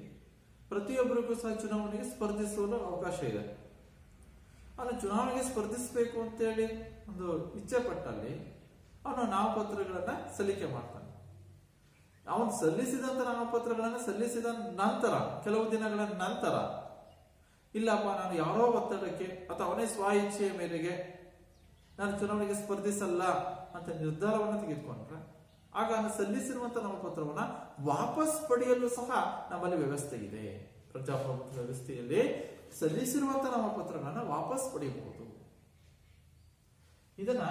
ಪ್ರತಿಯೊಬ್ಬರಿಗೂ ಸಹ ಚುನಾವಣೆಗೆ ಸ್ಪರ್ಧಿಸಲು ಅವಕಾಶ ಇದೆ. ಅವನು ಚುನಾವಣೆಗೆ ಸ್ಪರ್ಧಿಸಬೇಕು ಅಂತೇಳಿ ಒಂದು ಇಚ್ಛೆ ಪಟ್ಟಲ್ಲಿ ಅವನು ನಾಮಪತ್ರಗಳನ್ನ ಸಲ್ಲಿಕೆ ಮಾಡ್ತಾನೆ. ಅವನು ಸಲ್ಲಿಸಿದಂತ ನಾಮಪತ್ರಗಳನ್ನ ಸಲ್ಲಿಸಿದ ನಂತರ ಕೆಲವು ದಿನಗಳ ನಂತರ ಇಲ್ಲಪ್ಪ ನಾನು ಯಾರೋ ಒತ್ತಡಕ್ಕೆ ಅಥವಾ ಅವನೇ ಸ್ವ ಇಚ್ಛೆಯ ಮೇರೆಗೆ ನಾನು ಚುನಾವಣೆಗೆ ಸ್ಪರ್ಧಿಸಲ್ಲ ಅಂತ ನಿರ್ಧಾರವನ್ನು ತೆಗೆದುಕೊಂಡ್ರೆ ಆಗ ನಾನು ಸಲ್ಲಿಸಿರುವಂತಹ ನಾಮಪತ್ರವನ್ನ ವಾಪಸ್ ಪಡೆಯಲು ಸಹ ನಮ್ಮಲ್ಲಿ ವ್ಯವಸ್ಥೆ ಇದೆ. ಪ್ರಜಾಪ್ರಭುತ್ವ ವ್ಯವಸ್ಥೆಯಲ್ಲಿ ಸಲ್ಲಿಸಿರುವಂತಹ ನಾಮಪತ್ರಗಳನ್ನ ವಾಪಸ್ ಪಡೆಯಬಹುದು. ಇದನ್ನ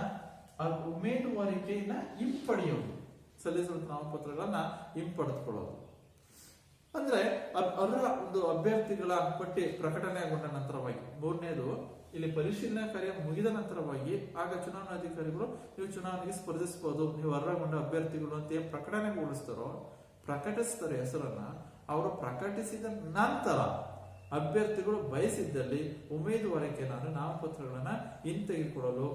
ಉಮೇದುವಾರಿಕೆಯನ್ನ ಹಿಂಪಡೆಯೋದು, ಸಲ್ಲಿಸಿರುವಂತಹ ನಾಮಪತ್ರಗಳನ್ನ ಹಿಂಪಡೆದುಕೊಳ್ಳೋದು. ಅಂದ್ರೆ ಒಂದು ಅಭ್ಯರ್ಥಿಗಳ ಪಟ್ಟಿ ಪ್ರಕಟಣೆಗೊಂಡ ನಂತರವಾಗಿ, ಮೂರನೇದು ಇಲ್ಲಿ ಪರಿಶೀಲನಾ ಕಾರ್ಯ ಮುಗಿದ ನಂತರವಾಗಿ ಆಗ ಚುನಾವಣಾಧಿಕಾರಿಗಳು ನೀವು ಚುನಾವಣೆಗೆ ಸ್ಪರ್ಧಿಸಬಹುದು, ನೀವು ಅರ್ಹಗೊಂಡ ಅಭ್ಯರ್ಥಿಗಳು ಅಂತ ಏನ್ ಪ್ರಕಟಿಸ್ತಾರೆ ಹೆಸರನ್ನ, ಅವರು ಪ್ರಕಟಿಸಿದ ನಂತರ ಅಭ್ಯರ್ಥಿಗಳು ಬಯಸಿದ್ದಲ್ಲಿ ಉಮೇದುವಾರಿಕೆ ನಾಮಪತ್ರಗಳನ್ನ ಹಿಂತೆಗೆದುಕೊಳ್ಳಲು,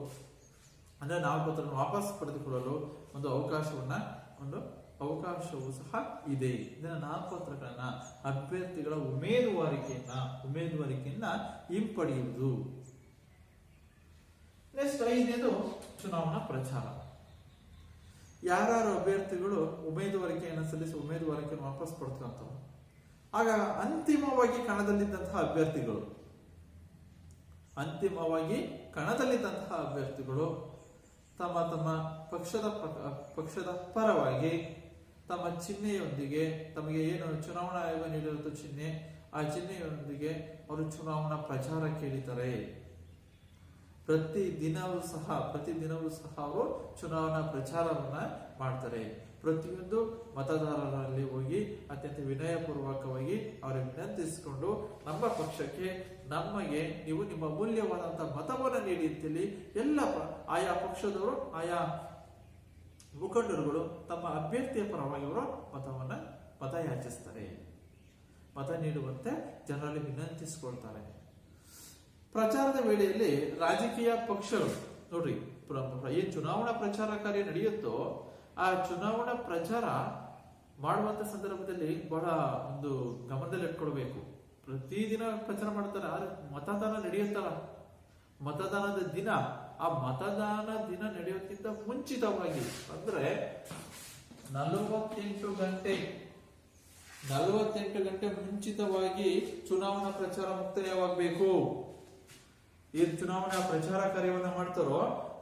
ಅಂದ್ರೆ ನಾಮಪತ್ರವನ್ನು ವಾಪಸ್ ಪಡೆದುಕೊಳ್ಳಲು ಒಂದು ಅವಕಾಶವೂ ಸಹ ಇದೆ. ಇದನ್ನ ನಾಮಪತ್ರಗಳನ್ನ ಅಭ್ಯರ್ಥಿಗಳ ಉಮೇದುವಾರಿಕೆಯನ್ನ ಹಿಂಪಡೆಯುವುದು. ನೆಕ್ಸ್ಟ್ ಐದನೇದು ಚುನಾವಣಾ ಪ್ರಚಾರ. ಯಾರು ಅಭ್ಯರ್ಥಿಗಳು ಉಮೇದುವಾರಿಕೆಯನ್ನು ಸಲ್ಲಿಸಿ ಉಮೇದುವಾರಿಕೆಯನ್ನು ವಾಪಸ್ ಪಡ್ತಕ್ಕಂಥವ್ರು, ಆಗ ಅಂತಿಮವಾಗಿ ಕಣದಲ್ಲಿದ್ದಂತಹ ಅಭ್ಯರ್ಥಿಗಳು ತಮ್ಮ ಪಕ್ಷದ ಪರವಾಗಿ ತಮ್ಮ ಚಿಹ್ನೆಯೊಂದಿಗೆ, ತಮಗೆ ಏನು ಚುನಾವಣಾ ಆಯೋಗ ನೀಡಿರುವಂತಹ ಚಿಹ್ನೆ, ಆ ಚಿಹ್ನೆಯೊಂದಿಗೆ ಅವರು ಚುನಾವಣಾ ಪ್ರಚಾರ ಕೇಳಿದ್ದಾರೆ. ಪ್ರತಿದಿನವೂ ಸಹ ಅವರು ಚುನಾವಣಾ ಪ್ರಚಾರವನ್ನ ಮಾಡ್ತಾರೆ. ಪ್ರತಿಯೊಂದು ಮತದಾರರಲ್ಲಿ ಹೋಗಿ ಅತ್ಯಂತ ವಿನಯಪೂರ್ವಕವಾಗಿ ಅವರಿಗೆ ವಿನಂತಿಸಿಕೊಂಡು, ನಮ್ಮ ಪಕ್ಷಕ್ಕೆ ನಮಗೆ ನೀವು ನಿಮ್ಮ ಅಮೂಲ್ಯವಾದಂತಹ ಮತವನ್ನು ನೀಡಿ ಅಂತೇಳಿ ಎಲ್ಲ ಆಯಾ ಪಕ್ಷದವರು, ಆಯಾ ಮುಖಂಡರುಗಳು ತಮ್ಮ ಅಭ್ಯರ್ಥಿಯ ಪರವಾಗಿ ಅವರು ಮತ ಯಾಚಿಸ್ತಾರೆ, ಮತ ನೀಡುವಂತೆ ಜನರಲ್ಲಿ ವಿನಂತಿಸಿಕೊಳ್ತಾರೆ. ಪ್ರಚಾರದ ವೇಳೆಯಲ್ಲಿ ರಾಜಕೀಯ ಪಕ್ಷಗಳು ನೋಡ್ರಿ, ಏನ್ ಚುನಾವಣಾ ಪ್ರಚಾರ ಕಾರ್ಯ ನಡೆಯುತ್ತೋ ಆ ಚುನಾವಣಾ ಪ್ರಚಾರ ಮಾಡುವಂತ ಸಂದರ್ಭದಲ್ಲಿ ಬಹಳ ಒಂದು ಗಮನದಲ್ಲಿ ಇಟ್ಕೊಳ್ಬೇಕು. ಪ್ರತಿದಿನ ಪ್ರಚಾರ ಮಾಡ್ತಾರೆ, ಆದ್ರೆ ಮತದಾನ ನಡೆಯುತ್ತಲ್ಲ, ಮತದಾನದ ದಿನ, ಆ ಮತದಾನ ದಿನ ನಡೆಯೋಕ್ಕಿಂತ ಮುಂಚಿತವಾಗಿ ಅಂದ್ರೆ 48 ಗಂಟೆ ಮುಂಚಿತವಾಗಿ ಚುನಾವಣಾ ಪ್ರಚಾರ ಮುಕ್ತಾಯವಾಗಬೇಕು. ಏನ್ ಚುನಾವಣಾ ಪ್ರಚಾರ ಕಾರ್ಯವನ್ನು ಮಾಡ್ತಾರೋ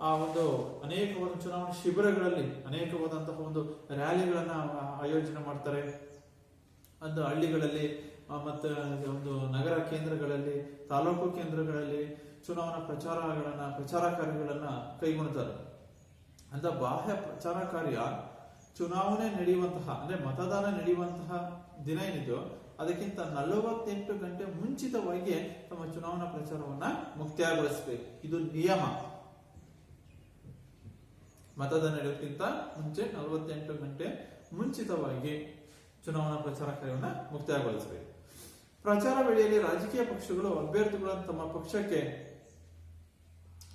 ಆ ಒಂದು ಅನೇಕವಾದ ಚುನಾವಣಾ ಶಿಬಿರಗಳಲ್ಲಿ ಅನೇಕವಾದಂತಹ ಒಂದು ರ್ಯಾಲಿಗಳನ್ನ ಆಯೋಜನೆ ಮಾಡ್ತಾರೆ. ಒಂದು ಹಳ್ಳಿಗಳಲ್ಲಿ ಮತ್ತೆ ಒಂದು ನಗರ ಕೇಂದ್ರಗಳಲ್ಲಿ, ತಾಲೂಕು ಕೇಂದ್ರಗಳಲ್ಲಿ ಚುನಾವಣಾ ಪ್ರಚಾರ ಕಾರ್ಯಗಳನ್ನ ಕೈಗೊಳ್ತಾರೆ. ಅಂತ ಬಾಹ್ಯ ಪ್ರಚಾರ ಕಾರ್ಯ ಚುನಾವಣೆ ನಡೆಯುವಂತಹ, ಅಂದ್ರೆ ಮತದಾನ ನಡೆಯುವಂತಹ ದಿನ ಏನಿದೆಯೋ ಅದಕ್ಕಿಂತ 48 ಗಂಟೆ ಮುಂಚಿತವಾಗಿ ತಮ್ಮ ಚುನಾವಣಾ ಪ್ರಚಾರವನ್ನ ಮುಕ್ತಾಯಗೊಳಿಸಬೇಕು. ಇದು ನಿಯಮ. ಮತದಾನ ನಡೆಯೋಕ್ಕಿಂತ ಮುಂಚೆ 48 ಗಂಟೆ ಮುಂಚಿತವಾಗಿ ಚುನಾವಣಾ ಪ್ರಚಾರ ಕಾರ್ಯವನ್ನು ಮುಕ್ತಾಯಗೊಳಿಸಬೇಕು. ಪ್ರಚಾರ ವೇಳೆಯಲ್ಲಿ ರಾಜಕೀಯ ಪಕ್ಷಗಳು ಅಭ್ಯರ್ಥಿಗಳನ್ನು ತಮ್ಮ ಪಕ್ಷಕ್ಕೆ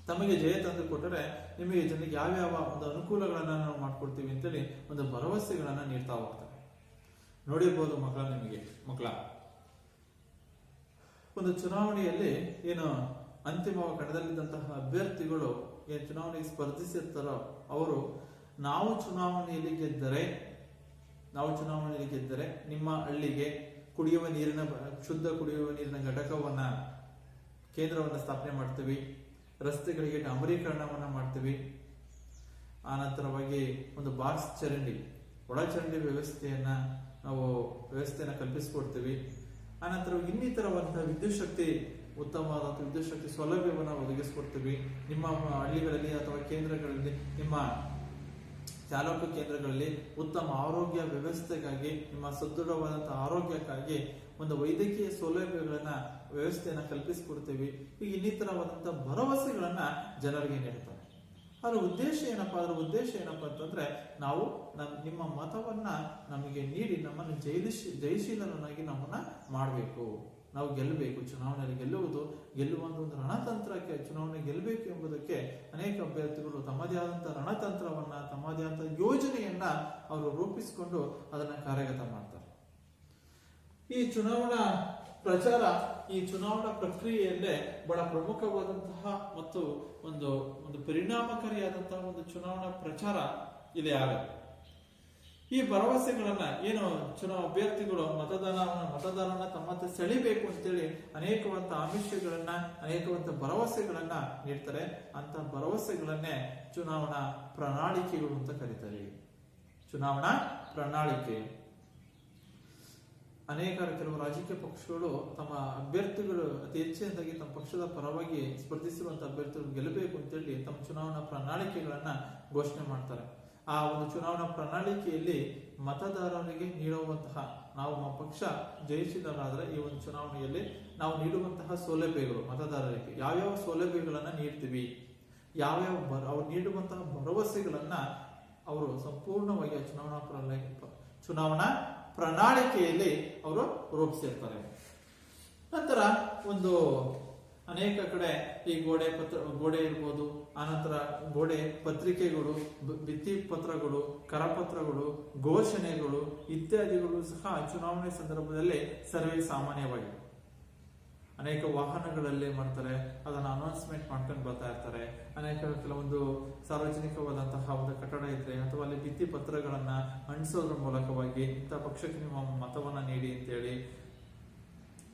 ತಮಗೆ ಜಯ ತಂದು ಕೊಟ್ಟರೆ ನಿಮಗೆ ಜನರಿಗೆ ಯಾವ್ಯಾವ ಒಂದು ಅನುಕೂಲಗಳನ್ನ ನಾವು ಮಾಡ್ಕೊಡ್ತೀವಿ ಅಂತೇಳಿ ಒಂದು ಭರವಸೆಗಳನ್ನ ನೀಡ್ತಾ ಹೋಗ್ತಾರೆ. ನೋಡಿರ್ಬೋದು ಮಕ್ಕಳ ಒಂದು ಚುನಾವಣೆಯಲ್ಲಿ ಏನು ಅಂತಿಮ ಕಣದಲ್ಲಿದ್ದಂತಹ ಅಭ್ಯರ್ಥಿಗಳು ಏನು ಚುನಾವಣೆಗೆ ಸ್ಪರ್ಧಿಸಿರ್ತಾರೋ ಅವರು ನಾವು ಚುನಾವಣೆಯಲ್ಲಿ ಗೆದ್ದರೆ ನಿಮ್ಮ ಹಳ್ಳಿಗೆ ಶುದ್ಧ ಕುಡಿಯುವ ನೀರಿನ ಘಟಕವನ್ನ ಕೇಂದ್ರವನ್ನ ಸ್ಥಾಪನೆ ಮಾಡ್ತೀವಿ, ರಸ್ತೆಗಳಿಗೆ ಡಾಂಬರೀಕರಣವನ್ನ ಮಾಡ್ತೀವಿ, ಆನಂತರವಾಗಿ ಒಂದು ಬಾಕ್ಸ್ ಚರಂಡಿ ಒಳಚರಂಡಿ ವ್ಯವಸ್ಥೆಯನ್ನ ಕಲ್ಪಿಸಿಕೊಡ್ತೀವಿ. ಆನಂತರ ಇನ್ನಿತರವಾದಂತಹ ವಿದ್ಯುತ್ ಶಕ್ತಿ ಉತ್ತಮವಾದಂತಹ ವಿದ್ಯುತ್ ಶಕ್ತಿ ಸೌಲಭ್ಯವನ್ನು ಒದಗಿಸಿಕೊಡ್ತೀವಿ. ನಿಮ್ಮ ಹಳ್ಳಿಗಳಲ್ಲಿ ಅಥವಾ ಕೇಂದ್ರಗಳಲ್ಲಿ, ನಿಮ್ಮ ತಾಲೂಕು ಕೇಂದ್ರಗಳಲ್ಲಿ ಉತ್ತಮ ಆರೋಗ್ಯ ವ್ಯವಸ್ಥೆಗಾಗಿ, ನಿಮ್ಮ ಸದೃಢವಾದಂತಹ ಆರೋಗ್ಯಕ್ಕಾಗಿ ಒಂದು ವೈದ್ಯಕೀಯ ಸೌಲಭ್ಯಗಳನ್ನ ವ್ಯವಸ್ಥೆಯನ್ನ ಕಲ್ಪಿಸಿಕೊಡ್ತೀವಿ. ಈಗ ಇನ್ನಿತರವಾದಂತಹ ಭರವಸೆಗಳನ್ನ ಜನರಿಗೆ ನೀಡ್ತಾರೆ. ಅದರ ಉದ್ದೇಶ ಏನಪ್ಪಾ ಅಂತಂದ್ರೆ ನಾವು ನಿಮ್ಮ ಮತವನ್ನ ನಮಗೆ ನೀಡಿ ನಮ್ಮನ್ನು ಜಯಶೀಲನಾಗಿ ನಮ್ಮನ್ನ ಮಾಡಬೇಕು, ನಾವು ಗೆಲ್ಲಬೇಕು. ಚುನಾವಣೆಯಲ್ಲಿ ಗೆಲ್ಲುವಂತ ಒಂದು ರಣತಂತ್ರಕ್ಕೆ ಚುನಾವಣೆ ಗೆಲ್ಲಬೇಕು ಎಂಬುದಕ್ಕೆ ಅನೇಕ ಅಭ್ಯರ್ಥಿಗಳು ತಮ್ಮದೇ ಆದಂತಹ ರಣತಂತ್ರವನ್ನ, ತಮ್ಮದೇ ಆದಂತಹ ಯೋಜನೆಯನ್ನ ಅವರು ರೂಪಿಸಿಕೊಂಡು ಅದನ್ನ ಕಾರ್ಯಗತ ಮಾಡ್ತಾರೆ. ಈ ಚುನಾವಣಾ ಪ್ರಚಾರ, ಈ ಚುನಾವಣಾ ಪ್ರಕ್ರಿಯೆಯಲ್ಲೇ ಬಹಳ ಪ್ರಮುಖವಾದಂತಹ ಮತ್ತು ಒಂದು ಪರಿಣಾಮಕಾರಿಯಾದಂತಹ ಒಂದು ಚುನಾವಣಾ ಪ್ರಚಾರ ಇಲ್ಲಿ ಆಗುತ್ತೆ. ಈ ಭರವಸೆಗಳನ್ನ ಏನು ಅಭ್ಯರ್ಥಿಗಳು ಮತದಾರನ ತಮ್ಮತ್ತ ಸೆಳಿಬೇಕು ಅಂತೇಳಿ ಅನೇಕವಂತ ಆಮಿಷಗಳನ್ನ, ಅನೇಕವಂತ ಭರವಸೆಗಳನ್ನ ನೀಡ್ತಾರೆ. ಅಂತ ಭರವಸೆಗಳನ್ನೇ ಚುನಾವಣಾ ಪ್ರಣಾಳಿಕೆಗಳು ಅಂತ ಕರೀತಾರೆ. ಚುನಾವಣಾ ಪ್ರಣಾಳಿಕೆ ಕೆಲವು ರಾಜಕೀಯ ಪಕ್ಷಗಳು ತಮ್ಮ ಅಭ್ಯರ್ಥಿಗಳು ಅತಿ ಹೆಚ್ಚಿನದಾಗಿ ತಮ್ಮ ಪಕ್ಷದ ಪರವಾಗಿ ಸ್ಪರ್ಧಿಸಿರುವಂತಹ ಅಭ್ಯರ್ಥಿಗಳು ಗೆಲ್ಲಬೇಕು ಅಂತೇಳಿ ತಮ್ಮ ಚುನಾವಣಾ ಪ್ರಣಾಳಿಕೆಗಳನ್ನ ಘೋಷಣೆ ಮಾಡ್ತಾರೆ. ಆ ಒಂದು ಚುನಾವಣಾ ಪ್ರಣಾಳಿಕೆಯಲ್ಲಿ ಮತದಾರರಿಗೆ ನೀಡುವಂತಹ, ನಾವು ನಮ್ಮ ಪಕ್ಷ ಜಯಿಸಿದರಾದ್ರೆ ಈ ಒಂದು ಚುನಾವಣೆಯಲ್ಲಿ ನಾವು ನೀಡುವಂತಹ ಸೌಲಭ್ಯಗಳು, ಮತದಾರರಿಗೆ ಯಾವ್ಯಾವ ಸೌಲಭ್ಯಗಳನ್ನ ನೀಡ್ತೀವಿ, ಅವ್ರು ನೀಡುವಂತಹ ಭರವಸೆಗಳನ್ನ ಅವರು ಸಂಪೂರ್ಣವಾಗಿ ಚುನಾವಣಾ ಪ್ರಣಾಳಿಕೆಯಲ್ಲಿ ಅವರು ರೂಪಿಸಿರ್ತಾರೆ. ನಂತರ ಅನೇಕ ಕಡೆ ಈ ಗೋಡೆ ಇರ್ಬೋದು, ಆನಂತರ ಗೋಡೆ ಪತ್ರಿಕೆಗಳು, ಭಿತ್ತಿ ಪತ್ರಗಳು, ಕರಪತ್ರಗಳು, ಘೋಷಣೆಗಳು ಇತ್ಯಾದಿಗಳು ಸಹ ಚುನಾವಣೆ ಸಂದರ್ಭದಲ್ಲಿ ಸರ್ವೇ ಸಾಮಾನ್ಯವಾಗಿದೆ. ಅನೇಕ ವಾಹನಗಳಲ್ಲಿ ಮಾಡ್ತಾರೆ, ಅದನ್ನ ಅನೌನ್ಸ್ಮೆಂಟ್ ಮಾಡ್ಕೊಂಡು ಬರ್ತಾ ಇರ್ತಾರೆ. ಕೆಲವೊಂದು ಸಾರ್ವಜನಿಕವಾದಂತಹ ಒಂದು ಕಟ್ಟಡ ಇದ್ರೆ ಅಥವಾ ಅಲ್ಲಿ ಭಿತ್ತಿ ಪತ್ರಗಳನ್ನ ಅಂಟಿಸೋದ್ರ ಮೂಲಕವಾಗಿ ಇಂಥ ಪಕ್ಷಕ್ಕೆ ನಿಮ್ಮ ಮತವನ್ನ ನೀಡಿ ಅಂತೇಳಿ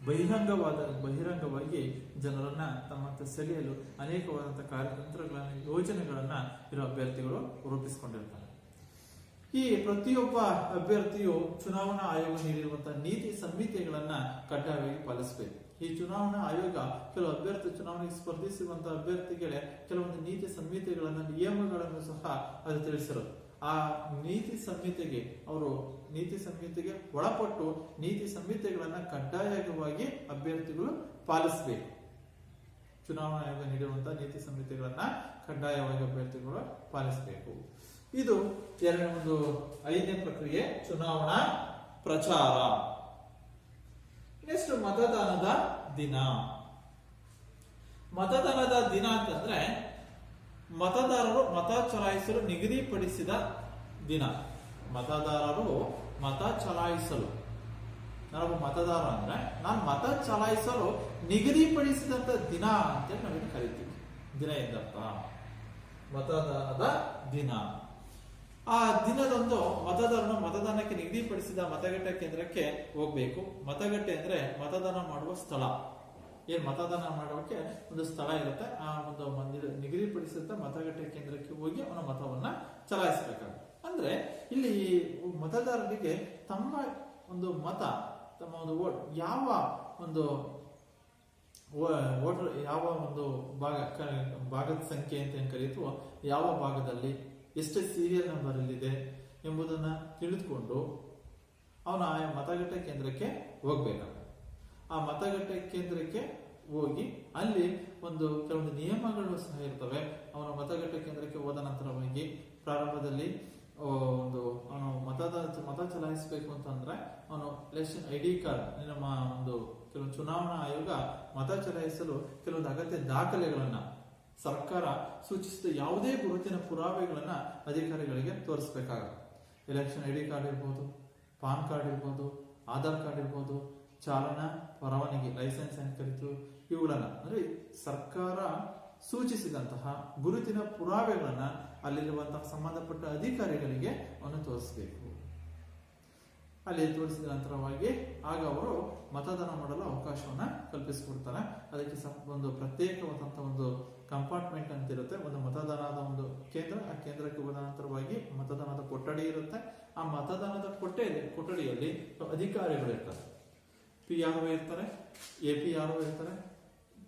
ಬಹಿರಂಗವಾಗಿ ಜನರನ್ನ ತಮ್ಮತ್ತ ಸೆಳೆಯಲು ಅನೇಕವಾದಂತಹ ಕಾರ್ಯತಂತ್ರಗಳನ್ನ, ಯೋಜನೆಗಳನ್ನ ಇರೋ ಅಭ್ಯರ್ಥಿಗಳು ರೂಪಿಸಿಕೊಂಡಿರ್ತಾರೆ. ಈ ಪ್ರತಿಯೊಬ್ಬ ಅಭ್ಯರ್ಥಿಯು ಚುನಾವಣಾ ಆಯೋಗ ನೀಡಿರುವಂತಹ ನೀತಿ ಸಂಹಿತೆಗಳನ್ನ ಕಡ್ಡಾಯವಾಗಿ ಪಾಲಿಸಬೇಕು. ಈ ಚುನಾವಣಾ ಆಯೋಗ ಕೆಲವು ಚುನಾವಣೆಗೆ ಸ್ಪರ್ಧಿಸುವಂತಹ ಅಭ್ಯರ್ಥಿಗಳೇ ಕೆಲವೊಂದು ನೀತಿ ಸಂಹಿತೆಗಳನ್ನ, ನಿಯಮಗಳನ್ನು ಸಹ ಅದು ತಿಳಿಸಿರೋದು. ಆ ನೀತಿ ಸಂಹಿತೆಗೆ ಒಳಪಟ್ಟು ನೀತಿ ಸಂಹಿತೆಗಳನ್ನ ಕಡ್ಡಾಯವಾಗಿ ಅಭ್ಯರ್ಥಿಗಳು ಪಾಲಿಸಬೇಕು. ಚುನಾವಣಾ ಆಯೋಗ ನೀಡಿರುವಂತಹ ನೀತಿ ಸಂಹಿತೆಗಳನ್ನ ಕಡ್ಡಾಯವಾಗಿ ಅಭ್ಯರ್ಥಿಗಳು ಪಾಲಿಸಬೇಕು. ಇದು 5ನೇ ಪ್ರಕ್ರಿಯೆ, ಚುನಾವಣಾ ಪ್ರಚಾರ. ನೆಕ್ಸ್ಟ್ ಮತದಾನದ ದಿನ. ಮತದಾನದ ದಿನ ಅಂತಂದ್ರೆ ಮತದಾರರು ಮತ ಚಲಾಯಿಸಲು ನಿಗದಿಪಡಿಸಿದ ದಿನ. ಮತದಾರರು ಮತ ಚಲಾಯಿಸಲು, ನಾವು ಮತದಾರ ಅಂದ್ರೆ ನಾನು ಮತ ಚಲಾಯಿಸಲು ನಿಗದಿಪಡಿಸಿದಂತ ದಿನ ಅಂತ ನಾವೇನು ಕರಿತೀವಿ. ದಿನ ಎಂದರ್ಥ ಮತದಾನದ ದಿನ. ಆ ದಿನದಂದು ಮತದಾರನು ಮತದಾನಕ್ಕೆ ನಿಗದಿಪಡಿಸಿದ ಮತಗಟ್ಟೆ ಕೇಂದ್ರಕ್ಕೆ ಹೋಗ್ಬೇಕು. ಮತಗಟ್ಟೆ ಅಂದ್ರೆ ಮತದಾನ ಮಾಡುವ ಸ್ಥಳ. ಮತದಾನ ಮಾಡೋಕೆ ಒಂದು ಸ್ಥಳ ಇರುತ್ತೆ. ಆ ಒಂದು ನಿಗದಿಪಡಿಸಿದ ಮತಗಟ್ಟೆ ಕೇಂದ್ರಕ್ಕೆ ಹೋಗಿ ಅವನ ಮತವನ್ನ ಚಲಾಯಿಸಬೇಕಾಗುತ್ತೆ. ಅಂದ್ರೆ ಇಲ್ಲಿ ಮತದಾರರಿಗೆ ತಮ್ಮ ಒಂದು ಮತ, ತಮ್ಮ ಒಂದು ವೋಟ್ ಯಾವ ಒಂದು ಭಾಗದ ಸಂಖ್ಯೆ ಅಂತ ಏನ್ ಕರೀತೀವೋ, ಯಾವ ಭಾಗದಲ್ಲಿ ಎಷ್ಟು ಸೀರಿಯಲ್ ನಂಬರ್ ಇದೆ ಎಂಬುದನ್ನ ತಿಳಿದುಕೊಂಡು ಅವನು ಆಯಾ ಮತಗಟ್ಟೆ ಕೇಂದ್ರಕ್ಕೆ ಹೋಗ್ಬೇಕಾಗ ಆ ಮತಗಟ್ಟೆ ಕೇಂದ್ರಕ್ಕೆ ಹೋಗಿ ಅಲ್ಲಿ ಕೆಲವೊಂದು ನಿಯಮಗಳು ಸಹ ಇರ್ತವೆ. ಅವನು ಮತಗಟ್ಟೆ ಕೇಂದ್ರಕ್ಕೆ ಹೋದ ನಂತರವಾಗಿ ಪ್ರಾರಂಭದಲ್ಲಿ ಅವನು ಮತ ಚಲಾಯಿಸಬೇಕು ಅಂತಂದ್ರೆ ಅವನು ಎಲೆಕ್ಷನ್ ID ಕಾರ್ಡ್, ನಮ್ಮ ಕೆಲವೊಂದು ಚುನಾವಣಾ ಆಯೋಗ ಮತ ಚಲಾಯಿಸಲು ಕೆಲವೊಂದು ಅಗತ್ಯ ದಾಖಲೆಗಳನ್ನ ಸರ್ಕಾರ ಸೂಚಿಸಿದ ಯಾವುದೇ ಗುರುತಿನ ಪುರಾವೆಗಳನ್ನ ಅಧಿಕಾರಿಗಳಿಗೆ ತೋರಿಸಬೇಕಾಗುತ್ತೆ. ಎಲೆಕ್ಷನ್ ID ಕಾರ್ಡ್ ಇರ್ಬೋದು, ಪಾನ್ ಕಾರ್ಡ್ ಇರ್ಬೋದು, ಆಧಾರ್ ಕಾರ್ಡ್ ಇರ್ಬೋದು, ಚಾಲನಾ ಪರವಾನಗಿ ಲೈಸೆನ್ಸ್ ಅಂತ ಕರೀತು, ಇವುಗಳನ್ನ ಅಂದ್ರೆ ಸರ್ಕಾರ ಸೂಚಿಸಿದಂತಹ ಗುರುತಿನ ಪುರಾವೆಗಳನ್ನ ಅಲ್ಲಿರುವಂತಹ ಸಂಬಂಧಪಟ್ಟ ಅಧಿಕಾರಿಗಳಿಗೆ ಅವನು ತೋರಿಸಬೇಕು. ಅಲ್ಲಿ ತೋರಿಸಿದ ನಂತರವಾಗಿ ಆಗ ಅವರು ಮತದಾನ ಮಾಡಲು ಅವಕಾಶವನ್ನ ಕಲ್ಪಿಸಿಕೊಡ್ತಾರೆ. ಅದಕ್ಕೆ ಒಂದು ಪ್ರತ್ಯೇಕವಾದಂತಹ ಒಂದು ಕಂಪಾರ್ಟ್ಮೆಂಟ್ ಅಂತ ಇರುತ್ತೆ, ಒಂದು ಮತದಾನದ ಒಂದು ಕೇಂದ್ರ. ಆ ಕೇಂದ್ರಕ್ಕೆ ಹೋದ ನಂತರವಾಗಿ ಮತದಾನದ ಕೊಠಡಿ ಇರುತ್ತೆ. ಆ ಮತದಾನದ ಕೊಠಡಿಯಲ್ಲಿ ಅಧಿಕಾರಿಗಳು ಇರ್ತಾರೆ. PRO ಇರ್ತಾರೆ, APRO ಇರ್ತಾರೆ,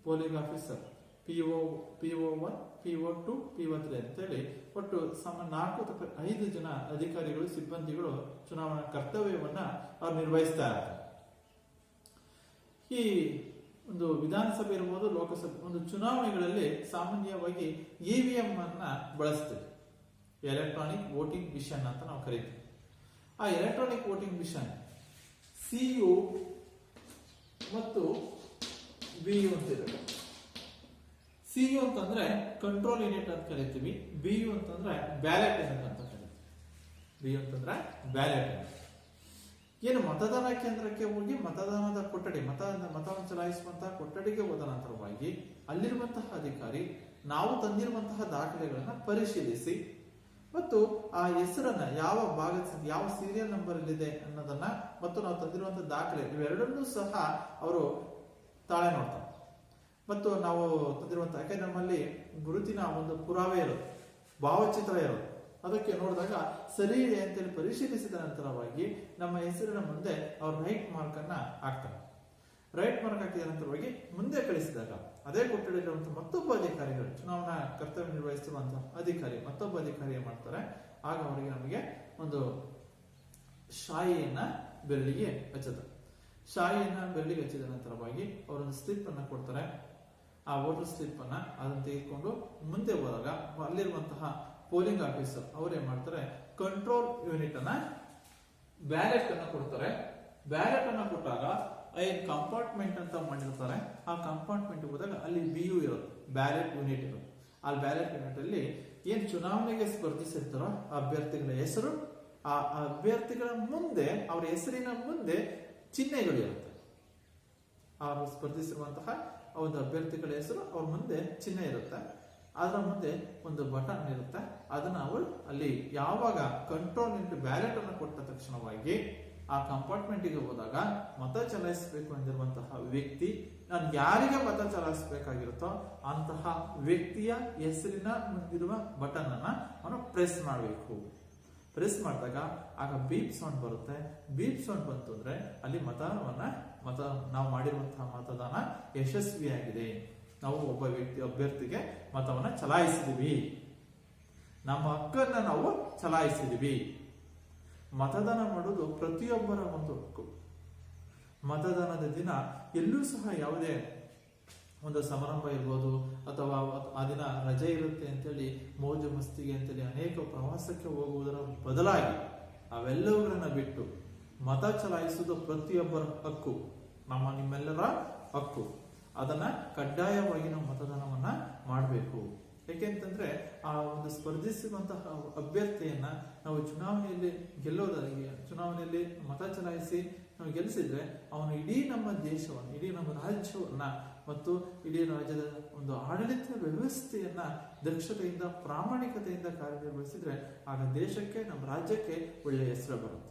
polling officer, PO1, PO2, PO3 ಅಂತೇಳಿ ಒಟ್ಟು 4-5 ಜನ ಅಧಿಕಾರಿಗಳು, ಸಿಬ್ಬಂದಿಗಳು ಚುನಾವಣಾ ಕರ್ತವ್ಯವನ್ನ ಅವ್ರು ನಿರ್ವಹಿಸ್ತಾ ಇರ್ತಾರೆ. ಈ ಒಂದು ವಿಧಾನಸಭೆ ಇರ್ಬೋದು, ಲೋಕಸಭೆ ಚುನಾವಣೆಗಳಲ್ಲಿ ಸಾಮಾನ್ಯವಾಗಿ EVM ಅನ್ನ ಬಳಸ್ತೀವಿ. ಎಲೆಕ್ಟ್ರಾನಿಕ್ ವೋಟಿಂಗ್ ಮಿಷನ್ ಅಂತ ನಾವು ಕರಿತೀವಿ. ಆ ಎಲೆಕ್ಟ್ರಾನಿಕ್ ವೋಟಿಂಗ್ ಮಿಷನ್ CU ಮತ್ತು BU ಅಂತಿದೆ. CU ಅಂತಂದ್ರೆ ಕಂಟ್ರೋಲ್ ಯೂನಿಟ್ ಅಂತ ಕರಿತೀವಿ. BU ಅಂತಂದ್ರೆ ಬ್ಯಾಲೆಟ್ ಯೂನಿಟ್ ಅಂತ ಕರಿತೀವಿ. BU ಅಂತಂದ್ರೆ ಬ್ಯಾಲೆಟ್. ಏನು ಮತದಾನ ಕೇಂದ್ರಕ್ಕೆ ಹೋಗಿ ಮತದಾನದ ಕೊಠಡಿ, ಮತವನ್ನು ಚಲಾಯಿಸುವಂತಹ ಕೊಠಡಿಗೆ ಹೋದ ನಂತರವಾಗಿ ಅಲ್ಲಿರುವಂತಹ ಅಧಿಕಾರಿ ನಾವು ತಂದಿರುವಂತಹ ದಾಖಲೆಗಳನ್ನ ಪರಿಶೀಲಿಸಿ ಮತ್ತು ಆ ಹೆಸರನ್ನ ಯಾವ ಸೀರಿಯಲ್ ನಂಬರ್ ಇಲ್ಲಿದೆ ಅನ್ನೋದನ್ನ ಮತ್ತು ನಾವು ತಂದಿರುವಂತಹ ದಾಖಲೆ ಇವೆರಡನ್ನೂ ಸಹ ಅವರು ತಾಳೆ ನೋಡ್ತಾರೆ. ಮತ್ತು ನಾವು ತಂದಿರುವಂತಹ, ಯಾಕಂದ್ರೆ ನಮ್ಮಲ್ಲಿ ಗುರುತಿನ ಒಂದು ಪುರಾವೆ ಇರೋದು, ಭಾವಚಿತ್ರ ಇರೋದು, ಅದಕ್ಕೆ ನೋಡಿದಾಗ ಸರಿ ಇದೆ ಅಂತೇಳಿ ಪರಿಶೀಲಿಸಿದ ನಂತರವಾಗಿ ನಮ್ಮ ಹೆಸರಿನ ಮುಂದೆ ಅವ್ರು ರೈಟ್ ಮಾರ್ಕ್ ಅನ್ನ ಹಾಕ್ತಾರೆ. ರೈಟ್ ಮಾರ್ಕ್ ಹಾಕಿದ ನಂತರವಾಗಿ ಮುಂದೆ ಕಳಿಸಿದಾಗ ಅದೇ ಕೊಠಡಿಯಲ್ಲಿರುವಂತಹ ಮತ್ತೊಬ್ಬ ಅಧಿಕಾರಿಗಳು, ಚುನಾವಣಾ ಕರ್ತವ್ಯ ನಿರ್ವಹಿಸುವಂತಹ ಅಧಿಕಾರಿ ಮತ್ತೊಬ್ಬ ಅಧಿಕಾರಿ ಏನ್ ಮಾಡ್ತಾರೆ, ಆಗ ಅವರಿಗೆ ನಮಗೆ ಒಂದು ಶಾಯಿಯನ್ನ ಬೆರಳಿಗೆ ಹಚ್ಚುತ್ತಾರೆ. ಶಾಯಿಯನ್ನ ಬೆರಳಿಗೆ ಹಚ್ಚಿದ ನಂತರವಾಗಿ ಅವರೊಂದು ಸ್ಲಿಪ್ ಅನ್ನ ಕೊಡ್ತಾರೆ. ಆ ವೋಟರ್ ಸ್ಲಿಪ್ ಅನ್ನ ಅದನ್ನು ತೆಗೆದುಕೊಂಡು ಮುಂದೆ ಹೋದಾಗ ಅಲ್ಲಿರುವಂತಹ ಪೋಲಿಂಗ್ ಆಫೀಸರ್ ಅವ್ರು ಏನ್ ಮಾಡ್ತಾರೆ, ಕಂಟ್ರೋಲ್ ಯೂನಿಟ್ ಅನ್ನ ಬ್ಯಾಲೆಟ್ ಅನ್ನ ಕೊಡ್ತಾರೆ. ಬ್ಯಾಲೆಟ್ ಅನ್ನ ಕೊಟ್ಟಾಗ ಏನ್ ಕಂಪಾರ್ಟ್ಮೆಂಟ್ ಅಂತ ಮಾಡಿರ್ತಾರೆ, ಆ ಕಂಪಾರ್ಟ್ಮೆಂಟ್ ಹೋದಾಗ ಅಲ್ಲಿ BU ಇರುತ್ತೆ, ಬ್ಯಾಲೆಟ್ ಯೂನಿಟ್ ಇರುತ್ತೆ. ಆ ಬ್ಯಾಲೆಟ್ ಯೂನಿಟ್ ಅಲ್ಲಿ ಏನ್ ಚುನಾವಣೆಗೆ ಸ್ಪರ್ಧಿಸಿರ್ತಾರೋ ಆ ಅಭ್ಯರ್ಥಿಗಳ ಹೆಸರು, ಆ ಅಭ್ಯರ್ಥಿಗಳ ಮುಂದೆ ಅವರ ಹೆಸರಿನ ಮುಂದೆ ಚಿಹ್ನೆಗಳು ಇರುತ್ತೆ. ಅವರು ಸ್ಪರ್ಧಿಸಿರುವಂತಹ ಒಂದು ಅಭ್ಯರ್ಥಿಗಳ ಹೆಸರು ಅವ್ರ ಮುಂದೆ ಚಿಹ್ನೆ ಇರುತ್ತೆ. ಅದರ ಮುಂದೆ ಒಂದು ಬಟನ್ ಇರುತ್ತೆ. ಅದನ್ನ ಅವರು ಅಲ್ಲಿ ಯಾವಾಗ ಕಂಟ್ರೋಲ್ ಇಂಟು ಬ್ಯಾಲೆಟ್ ಅನ್ನು ಕೊಟ್ಟ ತಕ್ಷಣವಾಗಿ ಆ ಕಂಪಾರ್ಟ್ಮೆಂಟ್ ಗೆ ಹೋದಾಗ ಮತ ಚಲಾಯಿಸಬೇಕು ಅಂದಿರುವಂತಹ ವ್ಯಕ್ತಿ, ನಾನು ಯಾರಿಗೆ ಮತ ಚಲಾಯಿಸಬೇಕಾಗಿರುತ್ತೋ ಅಂತಹ ವ್ಯಕ್ತಿಯ ಹೆಸರಿನ ಮುಂದಿರುವ ಬಟನ್ ಅನ್ನ ಅವನು ಪ್ರೆಸ್ ಮಾಡಬೇಕು. ಪ್ರೆಸ್ ಮಾಡಿದಾಗ ಆಗ ಬೀಪ್ ಸೌಂಡ್ ಬರುತ್ತೆ. ಬೀಪ್ ಸೌಂಡ್ ಬಂತು ಅಂದ್ರೆ ಅಲ್ಲಿ ನಾವು ಮಾಡಿರುವಂತಹ ಮತದಾನ ಯಶಸ್ವಿಯಾಗಿದೆ, ನಾವು ಒಬ್ಬ ಅಭ್ಯರ್ಥಿಗೆ ಮತವನ್ನ ಚಲಾಯಿಸಿದೀವಿ, ನಮ್ಮ ಹಕ್ಕನ್ನ ನಾವು ಚಲಾಯಿಸಿದೀವಿ. ಮತದಾನ ಮಾಡೋದು ಪ್ರತಿಯೊಬ್ಬರ ಒಂದು ಹಕ್ಕು. ಮತದಾನದ ದಿನ ಎಲ್ಲೂ ಸಹ ಯಾವುದೇ ಒಂದು ಸಮಾರಂಭ ಇರ್ಬೋದು ಅಥವಾ ಆ ದಿನ ರಜೆ ಇರುತ್ತೆ ಅಂತೇಳಿ ಮೋಜು ಮಸ್ತಿಗೆ ಅಂತೇಳಿ ಅನೇಕ ಪ್ರವಾಸಕ್ಕೆ ಹೋಗುವುದರ ಬದಲಾಗಿ ಅವೆಲ್ಲವುಗಳನ್ನ ಬಿಟ್ಟು ಮತ ಚಲಾಯಿಸುವುದು ಪ್ರತಿಯೊಬ್ಬರ ಹಕ್ಕು, ನಿಮ್ಮೆಲ್ಲರ ಹಕ್ಕು. ಅದನ್ನ ಕಡ್ಡಾಯವಾಗಿ ನಾವು ಮತದಾನವನ್ನ ಮಾಡಬೇಕು. ಯಾಕೆಂತಂದ್ರೆ ಆ ಒಂದು ಸ್ಪರ್ಧಿಸುವಂತಹ ಅಭ್ಯರ್ಥಿಯನ್ನ ನಾವು ಚುನಾವಣೆಯಲ್ಲಿ ಚುನಾವಣೆಯಲ್ಲಿ ಮತ ಚಲಾಯಿಸಿ ನಾವು ಗೆಲ್ಲಿಸಿದ್ರೆ ಅವನು ಇಡೀ ನಮ್ಮ ದೇಶವನ್ನು, ಇಡೀ ನಮ್ಮ ರಾಜ್ಯವನ್ನ ಮತ್ತು ಇಡೀ ರಾಜ್ಯದ ಒಂದು ಆಡಳಿತ ವ್ಯವಸ್ಥೆಯನ್ನ ದಕ್ಷತೆಯಿಂದ ಪ್ರಾಮಾಣಿಕತೆಯಿಂದ ಕಾರ್ಯನಿರ್ವಹಿಸಿದ್ರೆ ಆಗ ದೇಶಕ್ಕೆ, ನಮ್ಮ ರಾಜ್ಯಕ್ಕೆ ಒಳ್ಳೆಯ ಹೆಸರು ಬರುತ್ತೆ.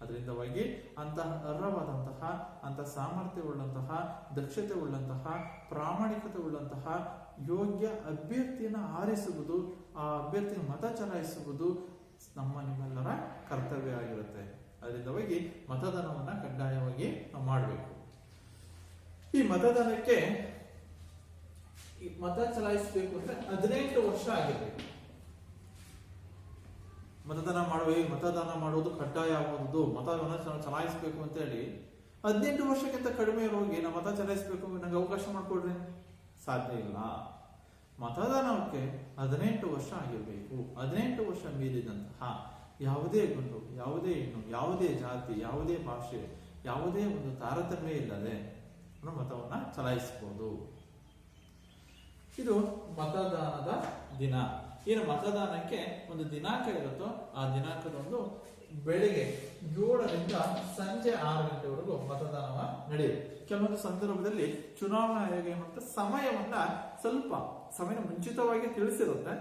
ಅದರಿಂದವಾಗಿ ಅಂತಹ ಅರ್ಹವಾದಂತಹ, ಅಂತಹ ಸಾಮರ್ಥ್ಯ ಉಳ್ಳಂತಹ, ದಕ್ಷತೆ ಉಳ್ಳಂತಹ, ಪ್ರಾಮಾಣಿಕತೆ ಉಳ್ಳಂತಹ ಯೋಗ್ಯ ಅಭ್ಯರ್ಥಿಯನ್ನ ಆರಿಸುವುದು, ಆ ಅಭ್ಯರ್ಥಿಯ ಮತ ಚಲಾಯಿಸುವುದು ನಿಮ್ಮೆಲ್ಲರ ಕರ್ತವ್ಯ ಆಗಿರುತ್ತೆ. ಅದರಿಂದವಾಗಿ ಮತದಾನವನ್ನ ಕಡ್ಡಾಯವಾಗಿ ನಾವು ಮಾಡಬೇಕು. ಈ ಮತದಾನಕ್ಕೆ ಮತ ಚಲಾಯಿಸಬೇಕು ಅಂದ್ರೆ 18 ವರ್ಷ ಆಗಿರ್ಬೇಕು. ಮತದಾನ ಮಾಡೋದು ಕಡ್ಡಾಯ ಆಗುವುದು, ಮತವನ್ನು ಚಲಾಯಿಸಬೇಕು ಅಂತ ಹೇಳಿ 18 ವರ್ಷಕ್ಕಿಂತ ಕಡಿಮೆ ಇರೋಗಿ ನಾವು ಮತ ಚಲಾಯಿಸಬೇಕು ನಂಗೆ ಅವಕಾಶ ಮಾಡಿಕೊಡ್ರಿ, ಸಾಧ್ಯ ಇಲ್ಲ. ಮತದಾನಕ್ಕೆ 18 ವರ್ಷ ಆಗಿರಬೇಕು. 18 ವರ್ಷ ಮೀರಿದಂತಹ ಯಾವುದೇ ಗಂಡು, ಯಾವುದೇ ಹೆಣ್ಣು, ಯಾವುದೇ ಜಾತಿ, ಯಾವುದೇ ಭಾಷೆ, ಯಾವುದೇ ಒಂದು ತಾರತಮ್ಯ ಇಲ್ಲದೆ ಮತವನ್ನ ಚಲಾಯಿಸಬಹುದು. ಇದು ಮತದಾನದ ದಿನ. ಏನು ಮತದಾನಕ್ಕೆ ಒಂದು ದಿನಾಂಕ ಇರುತ್ತೋ ಆ ದಿನಾಂಕದಂದು ಬೆಳಿಗ್ಗೆ 7ರಿಂದ ಸಂಜೆ 6 ಗಂಟೆವರೆಗೂ ಮತದಾನ ನಡೆಯುತ್ತೆ. ಕೆಲವೊಂದು ಸಂದರ್ಭದಲ್ಲಿ ಚುನಾವಣಾ ಆಯೋಗ ಏನ್ ಮಾಡುತ್ತೆ, ಸಮಯವನ್ನ ಸ್ವಲ್ಪ ಸಮಯ ಮುಂಚಿತವಾಗಿ ತಿಳಿಸಿರುತ್ತೆ.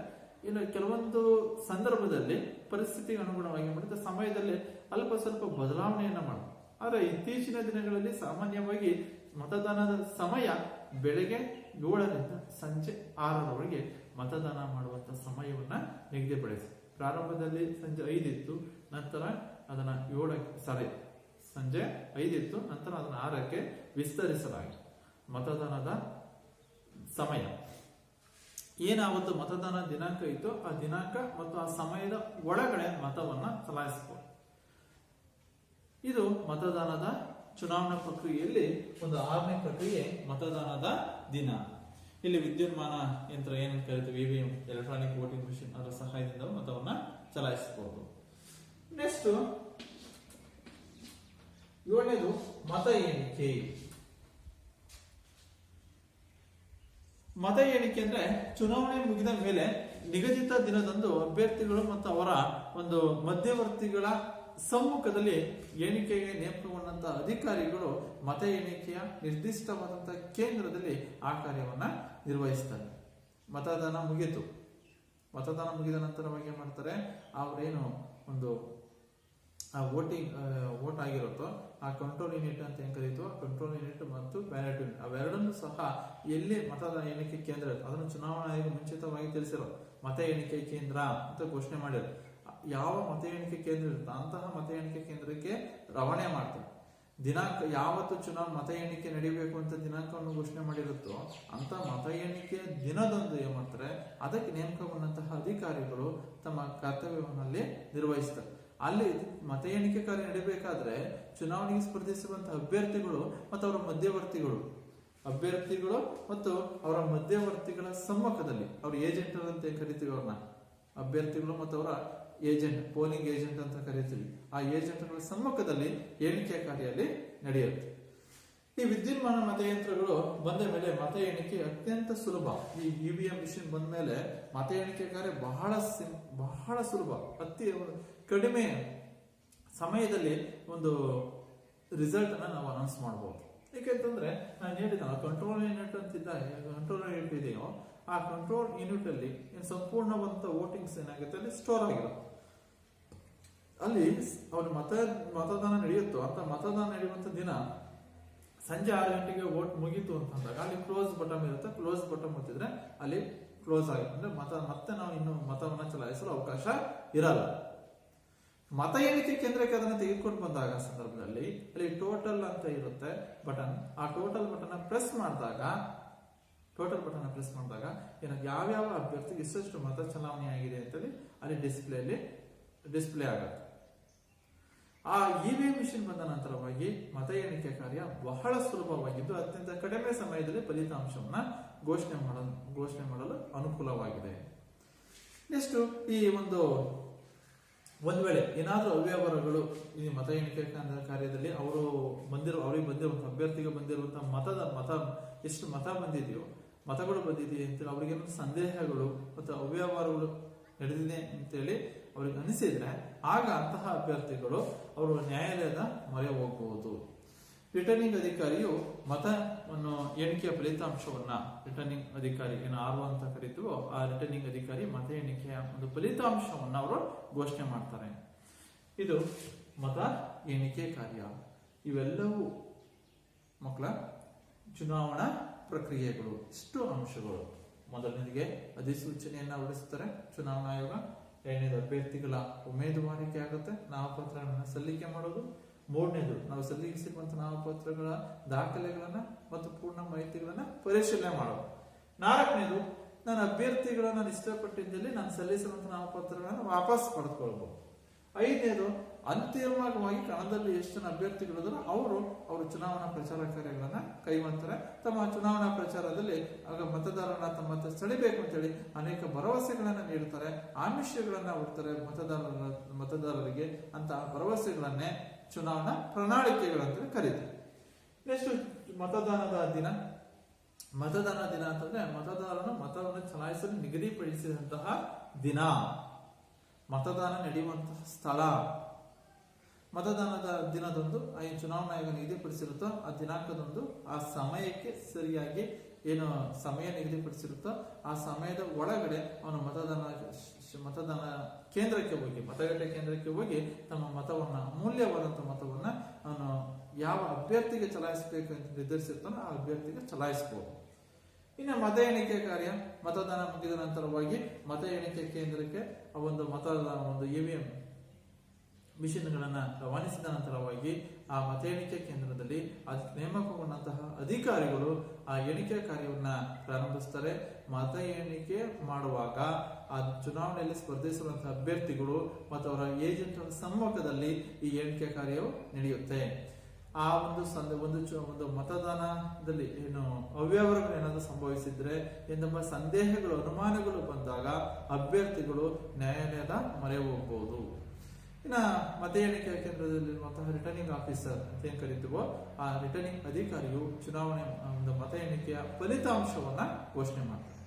ಇನ್ನು ಕೆಲವೊಂದು ಸಂದರ್ಭದಲ್ಲಿ ಪರಿಸ್ಥಿತಿಗೆ ಅನುಗುಣವಾಗಿ ಮಾಡುತ್ತೆ, ಸಮಯದಲ್ಲಿ ಅಲ್ಪ ಸ್ವಲ್ಪ ಬದಲಾವಣೆಯನ್ನ ಮಾಡುತ್ತೆ. ಆದ್ರೆ ಇತ್ತೀಚಿನ ದಿನಗಳಲ್ಲಿ ಸಾಮಾನ್ಯವಾಗಿ ಮತದಾನದ ಸಮಯ ಬೆಳಗ್ಗೆ 7ರಿಂದ ಸಂಜೆ 6ರವರೆಗೆ ಮತದಾನ ಮಾಡುವಂತ ಸಮಯವನ್ನ ನಿಗದಿಪಡಿಸಿ. ಪ್ರಾರಂಭದಲ್ಲಿ ಸಂಜೆ 5 ಇತ್ತು, ನಂತರ ಅದನ್ನ ಸಂಜೆ 5 ಇತ್ತು, ನಂತರ ಅದನ್ನ 6ಕ್ಕೆ ವಿಸ್ತರಿಸಲಾಗಿದೆ. ಮತದಾನದ ಸಮಯ ಏನಾವತ್ತು ಮತದಾನ ದಿನಾಂಕ ಇತ್ತು ಆ ದಿನಾಂಕ ಮತ್ತು ಆ ಸಮಯದ ಒಳಗಡೆ ಮತವನ್ನ ಚಲಾಯಿಸಬಹುದು. ಇದು ಮತದಾನದ ಚುನಾವಣಾ ಪ್ರಕ್ರಿಯೆಯಲ್ಲಿ ಒಂದು 6ನೇ ಪ್ರಕ್ರಿಯೆ ಮತದಾನದ ದಿನ. ಇಲ್ಲಿ ವಿದ್ಯುನ್ಮಾನ ಯಂತ್ರ ಏನಂತ ಕರಿತೀವಿ, ಇವಿಎಂ, ಎಲೆಕ್ಟ್ರಾನಿಕ್ ವೋಟಿಂಗ್ ಮಿಷಿನ್, ಅದರ ಸಹಾಯದಿಂದ ಮತವನ್ನ ಚಲಾಯಿಸಬಹುದು. ನೆಕ್ಸ್ಟ್ 7ನೇದು ಮತ ಎಣಿಕೆ. ಮತ ಎಣಿಕೆ ಅಂದ್ರೆ ಚುನಾವಣೆ ಮುಗಿದ ಮೇಲೆ ನಿಗದಿತ ದಿನದಂದು ಅಭ್ಯರ್ಥಿಗಳು ಮತ್ತು ಅವರ ಒಂದು ಮಧ್ಯವರ್ತಿಗಳ ಸಮ್ಮುಖದಲ್ಲಿ ಎಣಿಕೆಗೆ ನೇಮಕಗೊಂಡಂತಹ ಅಧಿಕಾರಿಗಳು ಮತ ಎಣಿಕೆಯ ನಿರ್ದಿಷ್ಟವಾದಂತಹ ಕೇಂದ್ರದಲ್ಲಿ ಆ ಕಾರ್ಯವನ್ನ ನಿರ್ವಹಿಸ್ತಾರೆ. ಮತದಾನ ಮುಗಿತು. ಮತದಾನ ಮುಗಿದ ನಂತರವಾಗಿ ಏನ್ ಮಾಡ್ತಾರೆ, ಅವರೇನು ಒಂದು ವೋಟ್ ಆಗಿರುತ್ತೋ ಆ ಕಂಟ್ರೋಲ್ ಯೂನಿಟ್ ಅಂತ ಏನ್ ಕರೀತೀವೋ ಕಂಟ್ರೋಲ್ ಯೂನಿಟ್ ಮತ್ತು ಬ್ಯಾಲೆಟ್ ಯೂನಿಟ್ ಅವೆರಡನ್ನು ಸಹ ಎಲ್ಲಿ ಮತದಾನ ಎಣಿಕೆ ಕೇಂದ್ರ ಅದನ್ನು ಚುನಾವಣಾ ಆಯೋಗ ಮುಂಚಿತವಾಗಿ ತಿಳಿಸಿರೋ ಮತ ಎಣಿಕೆ ಕೇಂದ್ರ ಅಂತ ಘೋಷಣೆ ಮಾಡಿರೋ ಯಾವ ಮತ ಎಣಿಕೆ ಕೇಂದ್ರ ಇರುತ್ತೋ ಅಂತಹ ಮತ ಎಣಿಕೆ ಕೇಂದ್ರಕ್ಕೆ ರವಾನೆ ಮಾಡ್ತಾರೆ. ದಿನಾಂಕ ಯಾವತ್ತು ಮತ ಎಣಿಕೆ ನಡೀಬೇಕು ಅಂತ ದಿನಾಂಕವನ್ನು ಘೋಷಣೆ ಮಾಡಿರುತ್ತೋ ಅಂತ ಮತ ಎಣಿಕೆಯ ದಿನದಂದು ಏನ್ ಮಾಡ್ತಾರೆ, ಅದಕ್ಕೆ ನೇಮಕಗೊಂಡಂತಹ ಅಧಿಕಾರಿಗಳು ತಮ್ಮ ಕರ್ತವ್ಯವನ್ನಲ್ಲಿ ನಿರ್ವಹಿಸ್ತಾರೆ. ಅಲ್ಲಿ ಮತ ಎಣಿಕೆ ಕಾರ್ಯ ನಡೀಬೇಕಾದ್ರೆ ಚುನಾವಣೆಗೆ ಸ್ಪರ್ಧಿಸುವಂತಹ ಅಭ್ಯರ್ಥಿಗಳು ಮತ್ತು ಅವರ ಅಭ್ಯರ್ಥಿಗಳು ಮತ್ತು ಅವರ ಮಧ್ಯವರ್ತಿಗಳ ಸಮ್ಮುಖದಲ್ಲಿ ಅವ್ರ ಏಜೆಂಟ್ ಅಂತ ಕರಿತೀವಿ ಅವ್ರನ್ನ, ಅಭ್ಯರ್ಥಿಗಳು ಮತ್ತು ಅವರ ಏಜೆಂಟ್, ಪೋಲಿಂಗ್ ಏಜೆಂಟ್ ಅಂತ ಕರಿತೀವಿ, ಆ ಏಜೆಂಟ್ಗಳ ಸಮ್ಮುಖದಲ್ಲಿ ಎಣಿಕೆ ಕಾರ್ಯಲ್ಲಿ ನಡೆಯುತ್ತೆ. ಈ ವಿದ್ಯುನ್ಮಾನ ಮತಯಂತ್ರಗಳು ಬಂದ ಮೇಲೆ ಮತ ಎಣಿಕೆ ಅತ್ಯಂತ ಸುಲಭ. ಈ ಇವಿಎಂ ಮಿಷಿನ್ ಬಂದ ಮೇಲೆ ಮತ ಎಣಿಕೆ ಕಾರ್ಯ ಬಹಳ ಸುಲಭ. ಅತಿ ಕಡಿಮೆ ಸಮಯದಲ್ಲಿ ಒಂದು ರಿಸಲ್ಟ್ ಅನ್ನ ನಾವು ಅನೌನ್ಸ್ ಮಾಡಬಹುದು. ಯಾಕೆಂತಂದ್ರೆ ನಾನು ಹೇಳಿದ ಕಂಟ್ರೋಲ್ ಯೂನಿಟ್ ಅಂತಿದ್ದ ಕಂಟ್ರೋಲ್ ಯೂನಿಟ್ ಇದೆಯೋ ಆ ಕಂಟ್ರೋಲ್ ಯೂನಿಟ್ ಅಲ್ಲಿ ಸಂಪೂರ್ಣವಂತ ವೋಟಿಂಗ್ಸ್ ಏನಾಗುತ್ತೆ ಅಲ್ಲಿ ಸ್ಟೋರ್ ಆಗಿರುತ್ತೆ. ಅಲ್ಲಿ ಅವ್ರ ಮತದಾನ ನಡೆಯುತ್ತೋ ಅಂತ ಮತದಾನ ನಡೆಯುವಂತ ದಿನ ಸಂಜೆ 6 ಗಂಟೆಗೆ ವೋಟ್ ಮುಗೀತು ಅಂತಂದಾಗ ಅಲ್ಲಿ ಕ್ಲೋಸ್ ಬಟನ್ ಇರುತ್ತೆ. ಕ್ಲೋಸ್ ಬಟನ್ ಒತ್ತಿದ್ರೆ ಅಲ್ಲಿ ಕ್ಲೋಸ್ ಆಗುತ್ತೆ. ಅಂದ್ರೆ ಮತ್ತೆ ನಾವು ಇನ್ನು ಮತವನ್ನ ಚಲಾಯಿಸಲು ಅವಕಾಶ ಇರಲ್ಲ. ಮತ ಎಣಿಕೆ ಕೇಂದ್ರಕ್ಕೆ ಅದನ್ನ ತೆಗೆದುಕೊಂಡು ಬಂದಾಗ ಸಂದರ್ಭದಲ್ಲಿ ಅಲ್ಲಿ ಟೋಟಲ್ ಅಂತ ಇರುತ್ತೆ ಬಟನ್. ಆ ಟೋಟಲ್ ಬಟನ್ ಪ್ರೆಸ್ ಮಾಡಿದಾಗ ಯಾವ್ಯಾವ ಅಭ್ಯರ್ಥಿಗೆ ಇಷ್ಟು ಮತ ಚಲಾವಣೆ ಆಗಿದೆ ಅಂತೇಳಿ ಅಲ್ಲಿ ಡಿಸ್ಪ್ಲೇ ಆಗುತ್ತೆ. ಆ ಇವಿಎಂ ಮಿಷಿನ್ ಬಂದ ನಂತರವಾಗಿ ಮತ ಎಣಿಕೆ ಕಾರ್ಯ ಬಹಳ ಸುಲಭವಾಗಿದ್ದು ಅತ್ಯಂತ ಕಡಿಮೆ ಸಮಯದಲ್ಲಿ ಫಲಿತಾಂಶವನ್ನ ಘೋಷಣೆ ಮಾಡಲು ಅನುಕೂಲವಾಗಿದೆ. ನೆಕ್ಸ್ಟ್ ಈ ಒಂದು ವೇಳೆ ಏನಾದ್ರೂ ಅವ್ಯವಹಾರಗಳು ಈ ಮತ ಎಣಿಕೆ ಕಾರ್ಯದಲ್ಲಿ ಅವರಿಗೆ ಬಂದಿರುವಂತಹ ಅಭ್ಯರ್ಥಿಗೆ ಬಂದಿರುವಂತಹ ಎಷ್ಟು ಬಂದಿದೆಯೋ ಮತಗಳು ಬಂದಿದೆಯೋ ಅಂತೇಳಿ ಅವ್ರಿಗೆ ಸಂದೇಹಗಳು ಮತ್ತು ಅವ್ಯವಹಾರಗಳು ನಡೆದಿದೆ ಅಂತೇಳಿ ಅವ್ರಿಗೆ ಅನಿಸಿದ್ರೆ ಆಗ ಅಂತಹ ಅಭ್ಯರ್ಥಿಗಳು ಅವರು ನ್ಯಾಯಾಲಯದ ಮೊರೆ ಹೋಗಬಹುದು. ರಿಟರ್ನಿಂಗ್ ಅಧಿಕಾರಿಯು ಮತವನ್ನು ಎಣಿಕೆಯ ಫಲಿತಾಂಶವನ್ನ ರಿಟರ್ನಿಂಗ್ ಅಧಿಕಾರಿ ಏನು ಆರ್ಒ ಅಂತ ಕರೀತೀವೋ ಆ ರಿಟರ್ನಿಂಗ್ ಅಧಿಕಾರಿ ಮತ ಎಣಿಕೆಯ ಒಂದು ಫಲಿತಾಂಶವನ್ನ ಅವರು ಘೋಷಣೆ ಮಾಡ್ತಾರೆ. ಇದು ಮತ ಎಣಿಕೆ ಕಾರ್ಯ. ಇವೆಲ್ಲವೂ ಮಕ್ಕಳ ಚುನಾವಣಾ ಪ್ರಕ್ರಿಯೆಗಳು. ಇಷ್ಟು ಅಂಶಗಳು. ಮೊದಲನೇದಿಗೆ ಅಧಿಸೂಚನೆಯನ್ನ ಹೊರಡಿಸುತ್ತಾರೆ ಚುನಾವಣಾ ಆಯೋಗ. ಎರಡನೇದು ಅಭ್ಯರ್ಥಿಗಳ ಉಮೇದುವಾರಿಕೆ ಆಗುತ್ತೆ, ನಾಮಪತ್ರಗಳನ್ನು ಸಲ್ಲಿಕೆ ಮಾಡೋದು. ಮೂರನೇದು ನಾವು ಸಲ್ಲಿಸಿರುವಂತಹ ನಾಮಪತ್ರಗಳ ದಾಖಲೆಗಳನ್ನ ಮತ್ತು ಪೂರ್ಣ ಮಾಹಿತಿಗಳನ್ನ ಪರಿಶೀಲನೆ ಮಾಡೋದು. ನಾಲ್ಕನೇದು ನಾನು ಅಭ್ಯರ್ಥಿಗಳನ್ನ ನಾನು ಇಷ್ಟಪಟ್ಟಿದ್ದಲ್ಲಿ ನಾನು ಸಲ್ಲಿಸಿರುವಂತ ನಾಮಪತ್ರಗಳನ್ನು ವಾಪಸ್ ಪಡೆದುಕೊಳ್ಬಹುದು. 5ನೇದು, ಅಂತಿಮವಾಗಿ ಕಣದಲ್ಲಿ ಎಷ್ಟು ಜನ ಅಭ್ಯರ್ಥಿಗಳಿದ್ರು ಅವರು ಚುನಾವಣಾ ಪ್ರಚಾರ ಕಾರ್ಯಗಳನ್ನ ಕೈಗೊಂತಾರೆ. ತಮ್ಮ ಚುನಾವಣಾ ಪ್ರಚಾರದಲ್ಲಿ ಆಗ ಮತದಾರರನ್ನ ತಮ್ಮ ಸೆಳೆಬೇಕು ಅಂತೇಳಿ ಅನೇಕ ಭರವಸೆಗಳನ್ನ ನೀಡುತ್ತಾರೆ, ಆಮಿಷಗಳನ್ನ ಹುಡ್ತಾರೆ ಮತದಾರರಿಗೆ. ಅಂತ ಭರವಸೆಗಳನ್ನೇ ಚುನಾವಣಾ ಪ್ರಣಾಳಿಕೆಗಳಂತ ಕರೀತಾರೆ. ನೆಕ್ಸ್ಟ್ ಮತದಾನದ ದಿನ. ಮತದಾನ ದಿನ ಅಂತಂದ್ರೆ ಮತದಾರನು ಮತವನ್ನು ಚಲಾಯಿಸಲು ನಿಗದಿಪಡಿಸಿದಂತಹ ದಿನ, ಮತದಾನ ನಡೆಯುವಂತಹ ಸ್ಥಳ, ಮತದಾನದ ದಿನದಂದು ಚುನಾವಣಾ ಆಯೋಗ ನಿಗದಿಪಡಿಸಿರುತ್ತೋ ಆ ದಿನಾಂಕದಂದು ಆ ಸಮಯಕ್ಕೆ ಸರಿಯಾಗಿ ಏನು ಸಮಯ ನಿಗದಿಪಡಿಸಿರುತ್ತೋ ಆ ಸಮಯದ ಒಳಗಡೆ ಅವನು ಮತದಾನ ಕೇಂದ್ರಕ್ಕೆ ಹೋಗಿ, ಮತಗಟ್ಟೆ ಕೇಂದ್ರಕ್ಕೆ ಹೋಗಿ ತಮ್ಮ ಮತವನ್ನ, ಅಮೂಲ್ಯವಾದಂತಹ ಮತವನ್ನ ಅವನು ಯಾವ ಅಭ್ಯರ್ಥಿಗೆ ಚಲಾಯಿಸಬೇಕು ಅಂತ ನಿರ್ಧರಿಸಿರ್ತಾನೋ ಆ ಅಭ್ಯರ್ಥಿಗೆ ಚಲಾಯಿಸಬಹುದು. ಇನ್ನು ಮತ ಎಣಿಕೆ ಕಾರ್ಯ. ಮತದಾನ ಮುಗಿದ ನಂತರವಾಗಿ ಮತ ಎಣಿಕೆ ಕೇಂದ್ರಕ್ಕೆ ಒಂದು EVM ಮಿಷನ್ಗಳನ್ನ ರವಾನಿಸಿದ ನಂತರವಾಗಿ ಆ ಮತ ಎಣಿಕೆ ಕೇಂದ್ರದಲ್ಲಿ ನೇಮಕಗೊಂಡಂತಹ ಅಧಿಕಾರಿಗಳು ಆ ಎಣಿಕೆ ಕಾರ್ಯವನ್ನ ಪ್ರಾರಂಭಿಸ್ತಾರೆ. ಮತ ಎಣಿಕೆ ಮಾಡುವಾಗ ಆ ಚುನಾವಣೆಯಲ್ಲಿ ಸ್ಪರ್ಧಿಸುವಂತಹ ಅಭ್ಯರ್ಥಿಗಳು ಮತ್ತು ಅವರ ಏಜೆಂಟ್ಗಳ ಸಮ್ಮುಖದಲ್ಲಿ ಈ ಎಣಿಕೆ ಕಾರ್ಯವು ನಡೆಯುತ್ತೆ. ಆ ಒಂದು ಮತದಾನದಲ್ಲಿ ಏನು ಅವ್ಯವಹಾರಗಳು ಏನಾದರೂ ಸಂಭವಿಸಿದ್ರೆ ಎಂಬ ಸಂದೇಹಗಳು, ಅನುಮಾನಗಳು ಬಂದಾಗ ಅಭ್ಯರ್ಥಿಗಳು ನ್ಯಾಯಾಲಯದ ಮೊರೆ ಹೋಗಬಹುದು. ಇನ್ನ ಮತ ಎಣಿಕೆ ಕೇಂದ್ರದಲ್ಲಿರುವಂತಹ ರಿಟರ್ನಿಂಗ್ ಆಫೀಸರ್ ಅಂತ ಏನ್ ಕರಿತೀವೋ ಆ ರಿಟರ್ನಿಂಗ್ ಅಧಿಕಾರಿಯು ಚುನಾವಣೆ ಮತ ಎಣಿಕೆಯ ಫಲಿತಾಂಶವನ್ನ ಘೋಷಣೆ ಮಾಡ್ತಾರೆ.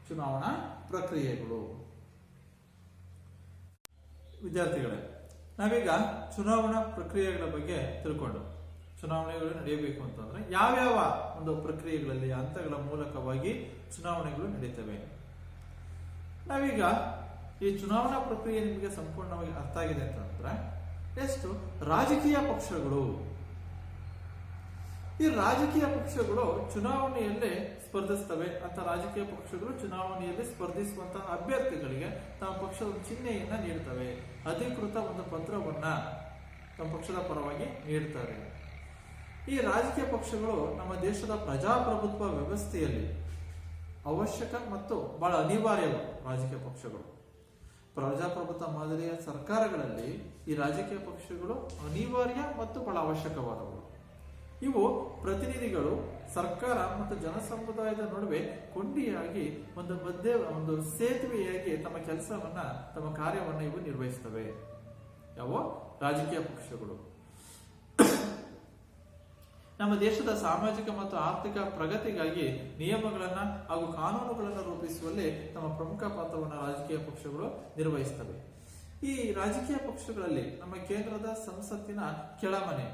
ಚುನಾವಣಾ ಪ್ರಕ್ರಿಯೆಗಳು. ವಿದ್ಯಾರ್ಥಿಗಳೇ, ನಾವೀಗ ಚುನಾವಣಾ ಪ್ರಕ್ರಿಯೆಗಳ ಬಗ್ಗೆ ತಿಳ್ಕೊಂಡು, ಚುನಾವಣೆಗಳು ನಡೆಯಬೇಕು ಅಂತಂದ್ರೆ ಯಾವ್ಯಾವ ಒಂದು ಪ್ರಕ್ರಿಯೆಗಳಲ್ಲಿ ಹಂತಗಳ ಮೂಲಕವಾಗಿ ಚುನಾವಣೆಗಳು ನಡೀತವೆ. ನಾವೀಗ ಈ ಚುನಾವಣಾ ಪ್ರಕ್ರಿಯೆ ನಿಮಗೆ ಸಂಪೂರ್ಣವಾಗಿ ಅರ್ಥ ಆಗಿದೆ ಅಂತಂದ್ರೆ ನೆಕ್ಸ್ಟ್ ರಾಜಕೀಯ ಪಕ್ಷಗಳು. ಈ ರಾಜಕೀಯ ಪಕ್ಷಗಳು ಚುನಾವಣೆಯಲ್ಲಿ ಸ್ಪರ್ಧಿಸ್ತವೆ. ಅಂತ ರಾಜಕೀಯ ಪಕ್ಷಗಳು ಚುನಾವಣೆಯಲ್ಲಿ ಸ್ಪರ್ಧಿಸುವಂತಹ ಅಭ್ಯರ್ಥಿಗಳಿಗೆ ತಮ್ಮ ಪಕ್ಷದ ಚಿಹ್ನೆಯನ್ನ ನೀಡುತ್ತವೆ. ಅಧಿಕೃತ ಒಂದು ಪತ್ರವನ್ನ ತಮ್ಮ ಪಕ್ಷದ ಪರವಾಗಿ ನೀಡುತ್ತಾರೆ. ಈ ರಾಜಕೀಯ ಪಕ್ಷಗಳು ನಮ್ಮ ದೇಶದ ಪ್ರಜಾಪ್ರಭುತ್ವ ವ್ಯವಸ್ಥೆಯಲ್ಲಿ ಅವಶ್ಯಕ ಮತ್ತು ಬಹಳ ಅನಿವಾರ್ಯವು. ರಾಜಕೀಯ ಪಕ್ಷಗಳು ಪ್ರಜಾಪ್ರಭುತ್ವ ಮಾದರಿಯ ಸರ್ಕಾರಗಳಲ್ಲಿ ಈ ರಾಜಕೀಯ ಪಕ್ಷಗಳು ಅನಿವಾರ್ಯ ಮತ್ತು ಬಹಳ ಅವಶ್ಯಕವಾದವು. ಇವು ಪ್ರತಿನಿಧಿಗಳು ಸರ್ಕಾರ ಮತ್ತು ಜನಸಮುದಾಯದ ನಡುವೆ ಕೊಂಡಿಯಾಗಿ ಒಂದು ಸೇತುವೆಯಾಗಿ ತಮ್ಮ ಕೆಲಸವನ್ನ, ತಮ್ಮ ಕಾರ್ಯವನ್ನ ಇವು ನಿರ್ವಹಿಸ್ತವೆ. ಯಾವ ರಾಜಕೀಯ ಪಕ್ಷಗಳು ನಮ್ಮ ದೇಶದ ಸಾಮಾಜಿಕ ಮತ್ತು ಆರ್ಥಿಕ ಪ್ರಗತಿಗಾಗಿ ನಿಯಮಗಳನ್ನ ಹಾಗೂ ಕಾನೂನುಗಳನ್ನು ರೂಪಿಸುವಲ್ಲಿ ತಮ್ಮ ಪ್ರಮುಖ ಪಾತ್ರವನ್ನು ರಾಜಕೀಯ ಪಕ್ಷಗಳು ನಿರ್ವಹಿಸ್ತವೆ. ಈ ರಾಜಕೀಯ ಪಕ್ಷಗಳಲ್ಲಿ ನಮ್ಮ ಕೇಂದ್ರದ ಸಂಸತ್ತಿನ ಕೆಳಮನೆ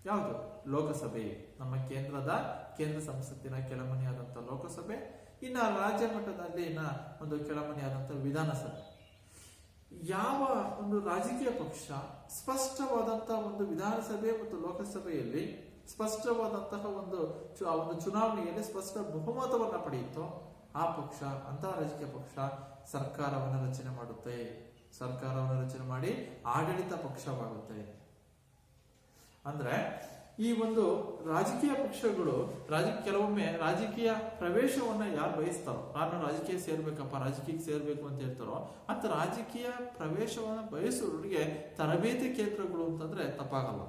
ಯಾವುದು? ಲೋಕಸಭೆ. ನಮ್ಮ ಕೇಂದ್ರ ಸಂಸತ್ತಿನ ಕೆಳಮನೆಯಾದಂತಹ ಲೋಕಸಭೆ. ಇನ್ನ ರಾಜ್ಯ ಮಟ್ಟದಲ್ಲಿ ಒಂದು ಕೆಳಮನೆಯಾದಂತಹ ವಿಧಾನಸಭೆ. ಯಾವ ಒಂದು ರಾಜಕೀಯ ಪಕ್ಷ ಸ್ಪಷ್ಟವಾದಂತಹ ಒಂದು ವಿಧಾನಸಭೆ ಮತ್ತು ಲೋಕಸಭೆಯಲ್ಲಿ ಸ್ಪಷ್ಟವಾದಂತಹ ಒಂದು ಚುನಾವಣೆಯಲ್ಲಿ ಸ್ಪಷ್ಟ ಬಹುಮತವನ್ನ ಪಡೆಯುತ್ತೋ ಆ ಪಕ್ಷ, ಅಂತಹ ರಾಜಕೀಯ ಪಕ್ಷ ಸರ್ಕಾರವನ್ನು ರಚನೆ ಮಾಡುತ್ತೆ. ಸರ್ಕಾರವನ್ನು ರಚನೆ ಮಾಡಿ ಆಡಳಿತ ಪಕ್ಷವಾಗುತ್ತೆ. ಅಂದ್ರೆ ಈ ಒಂದು ರಾಜಕೀಯ ಪಕ್ಷಗಳು ಕೆಲವೊಮ್ಮೆ ರಾಜಕೀಯ ಪ್ರವೇಶವನ್ನ ಯಾರು ಬಯಸ್ತಾರೋ, ನಾನು ರಾಜಕೀಯ ರಾಜಕೀಯಕ್ಕೆ ಸೇರ್ಬೇಕು ಅಂತ ಹೇಳ್ತಾರೋ ಅಂತ ರಾಜಕೀಯ ಪ್ರವೇಶವನ್ನ ಬಯಸುವವರಿಗೆ ತರಬೇತಿ ಕೇಂದ್ರಗಳು ಅಂತಂದ್ರೆ ತಪ್ಪಾಗಲ್ಲ.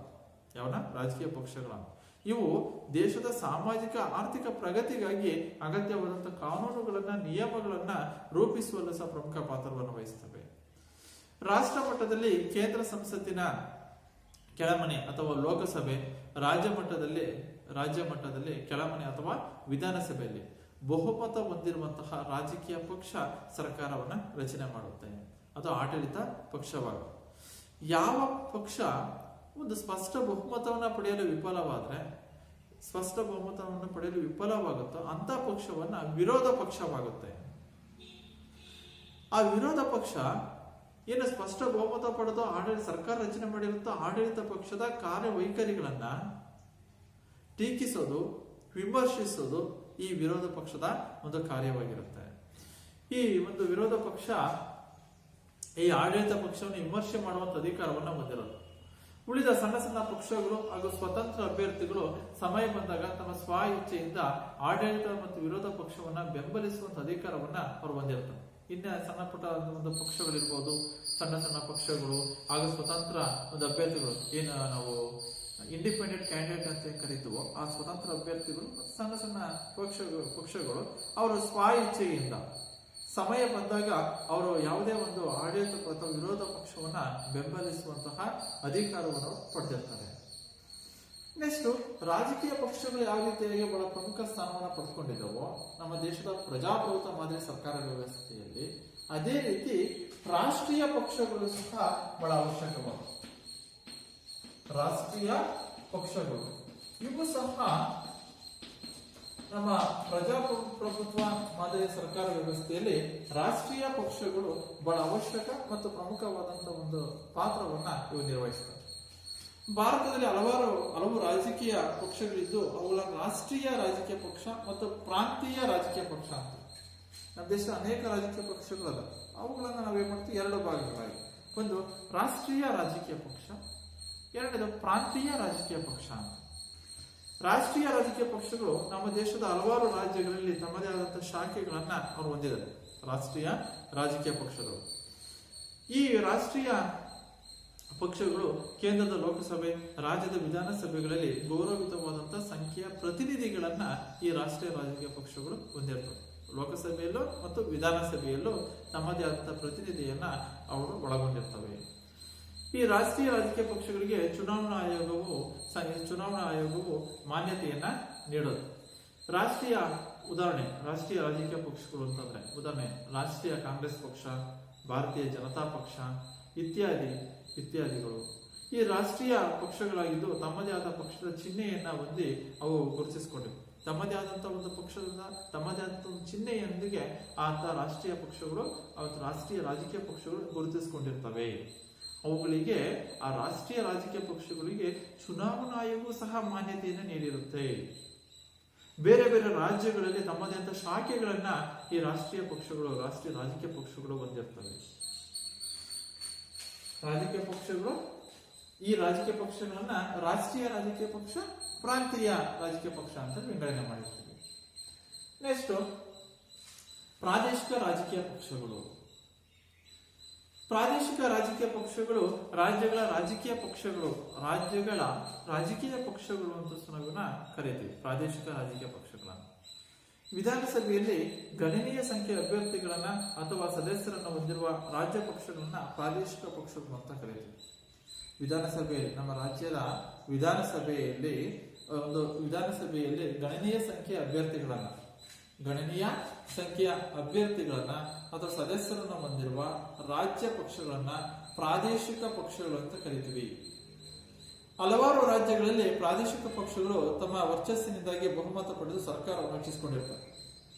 ಯಾವನ ರಾಜಕೀಯ ಪಕ್ಷಗಳನ್ನ ಇವು ದೇಶದ ಸಾಮಾಜಿಕ ಆರ್ಥಿಕ ಪ್ರಗತಿಗಾಗಿ ಅಗತ್ಯವಾದಂತಹ ಕಾನೂನುಗಳನ್ನ, ನಿಯಮಗಳನ್ನ ರೂಪಿಸುವಲ್ಲೂ ಸಹ ಪ್ರಮುಖ ಪಾತ್ರವನ್ನು ವಹಿಸುತ್ತವೆ. ರಾಷ್ಟ್ರ ಮಟ್ಟದಲ್ಲಿ ಕೇಂದ್ರ ಸಂಸತ್ತಿನ ಕೆಳಮನೆ ಅಥವಾ ಲೋಕಸಭೆ, ರಾಜ್ಯ ಮಟ್ಟದಲ್ಲಿ ಕೆಳಮನೆ ಅಥವಾ ವಿಧಾನಸಭೆಯಲ್ಲಿ ಬಹುಮತ ಹೊಂದಿರುವಂತಹ ರಾಜಕೀಯ ಪಕ್ಷ ಸರ್ಕಾರವನ್ನ ರಚನೆ ಮಾಡುತ್ತೆ. ಅದು ಆಡಳಿತ ಪಕ್ಷವಾಗುತ್ತೆ. ಯಾವ ಪಕ್ಷ ಒಂದು ಸ್ಪಷ್ಟ ಬಹುಮತವನ್ನ ಪಡೆಯಲು ವಿಫಲವಾಗುತ್ತೋ ಅಂತ ಪಕ್ಷವನ್ನ ವಿರೋಧ ಪಕ್ಷವಾಗುತ್ತೆ. ಆ ವಿರೋಧ ಪಕ್ಷ ಏನು ಸ್ಪಷ್ಟ ಬಹುಮತ ಪಡೆದು ಸರ್ಕಾರ ರಚನೆ ಮಾಡಿರುತ್ತೋ ಆಡಳಿತ ಪಕ್ಷದ ಕಾರ್ಯವೈಖರಿಗಳನ್ನ ಟೀಕಿಸೋದು, ವಿಮರ್ಶಿಸೋದು ಈ ವಿರೋಧ ಪಕ್ಷದ ಒಂದು ಕಾರ್ಯವಾಗಿರುತ್ತೆ. ಈ ಒಂದು ವಿರೋಧ ಪಕ್ಷ ಈ ಆಡಳಿತ ಪಕ್ಷವನ್ನು ವಿಮರ್ಶೆ ಮಾಡುವಂತ ಅಧಿಕಾರವನ್ನ ಹೊಂದಿರೋದು. ಉಳಿದ ಸಣ್ಣ ಸಣ್ಣ ಪಕ್ಷಗಳು ಹಾಗೂ ಸ್ವತಂತ್ರ ಅಭ್ಯರ್ಥಿಗಳು ಸಮಯ ಬಂದಾಗ ತಮ್ಮ ಸ್ವ ಇಚ್ಛೆಯಿಂದ ಆಡಳಿತ ಮತ್ತು ವಿರೋಧ ಪಕ್ಷವನ್ನ ಬೆಂಬಲಿಸುವಂತ ಅಧಿಕಾರವನ್ನ ಅವರು ಹೊಂದಿರ್ತಾರೆ. ಇನ್ನ ಸಣ್ಣ ಪುಟ್ಟ ಒಂದು ಪಕ್ಷಗಳಿರ್ಬೋದು, ಸಣ್ಣ ಸಣ್ಣ ಪಕ್ಷಗಳು ಹಾಗೂ ಸ್ವತಂತ್ರ ಒಂದು ಅಭ್ಯರ್ಥಿಗಳು, ಏನು ನಾವು ಇಂಡಿಪೆಂಡೆಂಟ್ ಕ್ಯಾಂಡಿಡೇಟ್ ಅಂತ ಕರೀತೀವೋ ಆ ಸ್ವತಂತ್ರ ಅಭ್ಯರ್ಥಿಗಳು ಸಣ್ಣ ಸಣ್ಣ ಪಕ್ಷಗಳು ಅವರು ಸ್ವ ಇಚ್ಛೆಯಿಂದ ಸಮಯ ಬಂದಾಗ ಅವರು ಯಾವುದೇ ಒಂದು ಆಡಳಿತ ಅಥವಾ ವಿರೋಧ ಪಕ್ಷವನ್ನ ಬೆಂಬಲಿಸುವಂತಹ ಅಧಿಕಾರವನ್ನು ಪಡೆದಿರ್ತಾರೆ. ನೆಕ್ಸ್ಟ್, ರಾಜಕೀಯ ಪಕ್ಷಗಳು ಯಾವ ರೀತಿಯಾಗಿ ಬಹಳ ಪ್ರಮುಖ ಸ್ಥಾನವನ್ನು ಪಡ್ಕೊಂಡಿದ್ದಾವೋ ನಮ್ಮ ದೇಶದ ಪ್ರಜಾಪ್ರಭುತ್ವ ಮಾದರಿ ಸರ್ಕಾರ ವ್ಯವಸ್ಥೆಯಲ್ಲಿ, ಅದೇ ರೀತಿ ರಾಷ್ಟ್ರೀಯ ಪಕ್ಷಗಳು ಸಹ ಬಹಳ ಅವಶ್ಯಕವಾದ ರಾಷ್ಟ್ರೀಯ ಪಕ್ಷಗಳು ಇವು ಸಹ ನಮ್ಮ ಪ್ರಜಾಪ್ರಭುತ್ವ ಮಾದರಿ ಸರ್ಕಾರ ವ್ಯವಸ್ಥೆಯಲ್ಲಿ ರಾಷ್ಟ್ರೀಯ ಪಕ್ಷಗಳು ಬಹಳ ಅವಶ್ಯಕ ಮತ್ತು ಪ್ರಮುಖವಾದಂತಹ ಒಂದು ಪಾತ್ರವನ್ನ ಇವು ನಿರ್ವಹಿಸುತ್ತವೆ. ಭಾರತದಲ್ಲಿ ಹಲವು ರಾಜಕೀಯ ಪಕ್ಷಗಳಿದ್ದು ಅವುಗಳ ರಾಷ್ಟ್ರೀಯ ರಾಜಕೀಯ ಪಕ್ಷ ಮತ್ತು ಪ್ರಾಂತೀಯ ರಾಜಕೀಯ ಪಕ್ಷ ಅಂತ. ನಮ್ಮ ದೇಶದ ಅನೇಕ ರಾಜಕೀಯ ಪಕ್ಷಗಳದ, ಅವುಗಳನ್ನ ನಾವೇನ್ ಮಾಡ್ತೀವಿ ಎರಡು ಭಾಗಗಳಾಗಿ. ಒಂದು ರಾಷ್ಟ್ರೀಯ ರಾಜಕೀಯ ಪಕ್ಷ, ಎರಡನೇದು ಪ್ರಾಂತೀಯ ರಾಜಕೀಯ ಪಕ್ಷ ಅಂತ. ರಾಷ್ಟ್ರೀಯ ರಾಜಕೀಯ ಪಕ್ಷಗಳು ನಮ್ಮ ದೇಶದ ಹಲವಾರು ರಾಜ್ಯಗಳಲ್ಲಿ ತಮ್ಮದೇ ಆದಂತಹ ಶಾಖೆಗಳನ್ನ ಅವರು ಹೊಂದಿದ್ದಾರೆ. ರಾಷ್ಟ್ರೀಯ ರಾಜಕೀಯ ಪಕ್ಷಗಳು, ಈ ರಾಷ್ಟ್ರೀಯ ಪಕ್ಷಗಳು ಕೇಂದ್ರದ ಲೋಕಸಭೆ, ರಾಜ್ಯದ ವಿಧಾನಸಭೆಗಳಲ್ಲಿ ಗೌರವಿತವಾದಂತಹ ಸಂಖ್ಯೆಯ ಪ್ರತಿನಿಧಿಗಳನ್ನ ಈ ರಾಷ್ಟ್ರೀಯ ರಾಜಕೀಯ ಪಕ್ಷಗಳು ಹೊಂದಿರ್ತವೆ. ಲೋಕಸಭೆಯಲ್ಲೂ ಮತ್ತು ವಿಧಾನಸಭೆಯಲ್ಲೂ ತಮ್ಮದೇ ಆದಂತಹ ಪ್ರತಿನಿಧಿಯನ್ನ ಅವರು ಒಳಗೊಂಡಿರ್ತವೆ. ಈ ರಾಷ್ಟ್ರೀಯ ರಾಜಕೀಯ ಪಕ್ಷಗಳಿಗೆ ಚುನಾವಣಾ ಆಯೋಗವು ಮಾನ್ಯತೆಯನ್ನ ನೀಡೋದು. ರಾಷ್ಟ್ರೀಯ ರಾಜಕೀಯ ಪಕ್ಷಗಳು ಅಂತಂದ್ರೆ ಉದಾಹರಣೆ ರಾಷ್ಟ್ರೀಯ ಕಾಂಗ್ರೆಸ್ ಪಕ್ಷ, ಭಾರತೀಯ ಜನತಾ ಪಕ್ಷ ಇತ್ಯಾದಿಗಳು ಈ ರಾಷ್ಟ್ರೀಯ ಪಕ್ಷಗಳಾಗಿದ್ದು ತಮ್ಮದೇ ಆದ ಪಕ್ಷದ ಚಿಹ್ನೆಯನ್ನ ಹೊಂದಿ ಅವು ಗುರುತಿಸಿಕೊಂಡಿವೆ. ತಮ್ಮದೇ ಆದಂತಹ ಒಂದು ಪಕ್ಷದ ತಮ್ಮದೇ ಆದಂತಹ ಒಂದು ಚಿಹ್ನೆಯೊಂದಿಗೆ ರಾಷ್ಟ್ರೀಯ ಪಕ್ಷಗಳು ರಾಷ್ಟ್ರೀಯ ರಾಜಕೀಯ ಪಕ್ಷಗಳು ಗುರುತಿಸಿಕೊಂಡಿರ್ತವೆ. ಅವುಗಳಿಗೆ ಆ ರಾಷ್ಟ್ರೀಯ ರಾಜಕೀಯ ಪಕ್ಷಗಳಿಗೆ ಚುನಾವಣಾ ಆಯೋಗವು ಸಹ ಮಾನ್ಯತೆಯನ್ನು ನೀಡಿರುತ್ತೆ. ಬೇರೆ ಬೇರೆ ರಾಜ್ಯಗಳಲ್ಲಿ ತಮ್ಮದೇ ಆದ ಶಾಖೆಗಳನ್ನ ಈ ರಾಷ್ಟ್ರೀಯ ರಾಜಕೀಯ ಪಕ್ಷಗಳು ಹೊಂದಿರ್ತವೆ. ಈ ರಾಜಕೀಯ ಪಕ್ಷಗಳನ್ನ ರಾಷ್ಟ್ರೀಯ ರಾಜಕೀಯ ಪಕ್ಷ, ಪ್ರಾಂತೀಯ ರಾಜಕೀಯ ಪಕ್ಷ ಅಂತ ವಿಂಗಡಣೆ ಮಾಡಿರ್ತೀವಿ. ನೆಕ್ಸ್ಟ್, ಪ್ರಾದೇಶಿಕ ರಾಜಕೀಯ ಪಕ್ಷಗಳು. ಪ್ರಾದೇಶಿಕ ರಾಜಕೀಯ ಪಕ್ಷಗಳು ರಾಜ್ಯಗಳ ರಾಜಕೀಯ ಪಕ್ಷಗಳು ಅಂತ ನಾವನ್ನ ಕರೀತೀವಿ. ಪ್ರಾದೇಶಿಕ ರಾಜಕೀಯ ಪಕ್ಷಗಳನ್ನ ವಿಧಾನಸಭೆಯಲ್ಲಿ ಗಣನೀಯ ಸಂಖ್ಯೆಯ ಅಭ್ಯರ್ಥಿಗಳನ್ನ ಅಥವಾ ಸದಸ್ಯರನ್ನ ಹೊಂದಿರುವ ರಾಜ್ಯ ಪಕ್ಷಗಳನ್ನ ಪ್ರಾದೇಶಿಕ ಪಕ್ಷಗಳು ಅಂತ ಕರೀತೀವಿ. ವಿಧಾನಸಭೆಯಲ್ಲಿ ನಮ್ಮ ರಾಜ್ಯದ ವಿಧಾನಸಭೆಯಲ್ಲಿ ಗಣನೀಯ ಸಂಖ್ಯೆಯ ಅಭ್ಯರ್ಥಿಗಳನ್ನ ಅಥವಾ ಸದಸ್ಯರನ್ನ ಹೊಂದಿರುವ ರಾಜ್ಯ ಪಕ್ಷಗಳನ್ನ ಪ್ರಾದೇಶಿಕ ಪಕ್ಷಗಳು ಅಂತ ಕರಿತೀವಿ. ಹಲವಾರು ರಾಜ್ಯಗಳಲ್ಲಿ ಪ್ರಾದೇಶಿಕ ಪಕ್ಷಗಳು ತಮ್ಮ ವರ್ಚಸ್ಸಿನಿಂದಾಗಿ ಬಹುಮತ ಪಡೆದು ಸರ್ಕಾರವನ್ನು ರಚಿಸಿಕೊಂಡಿರ್ತಾರೆ.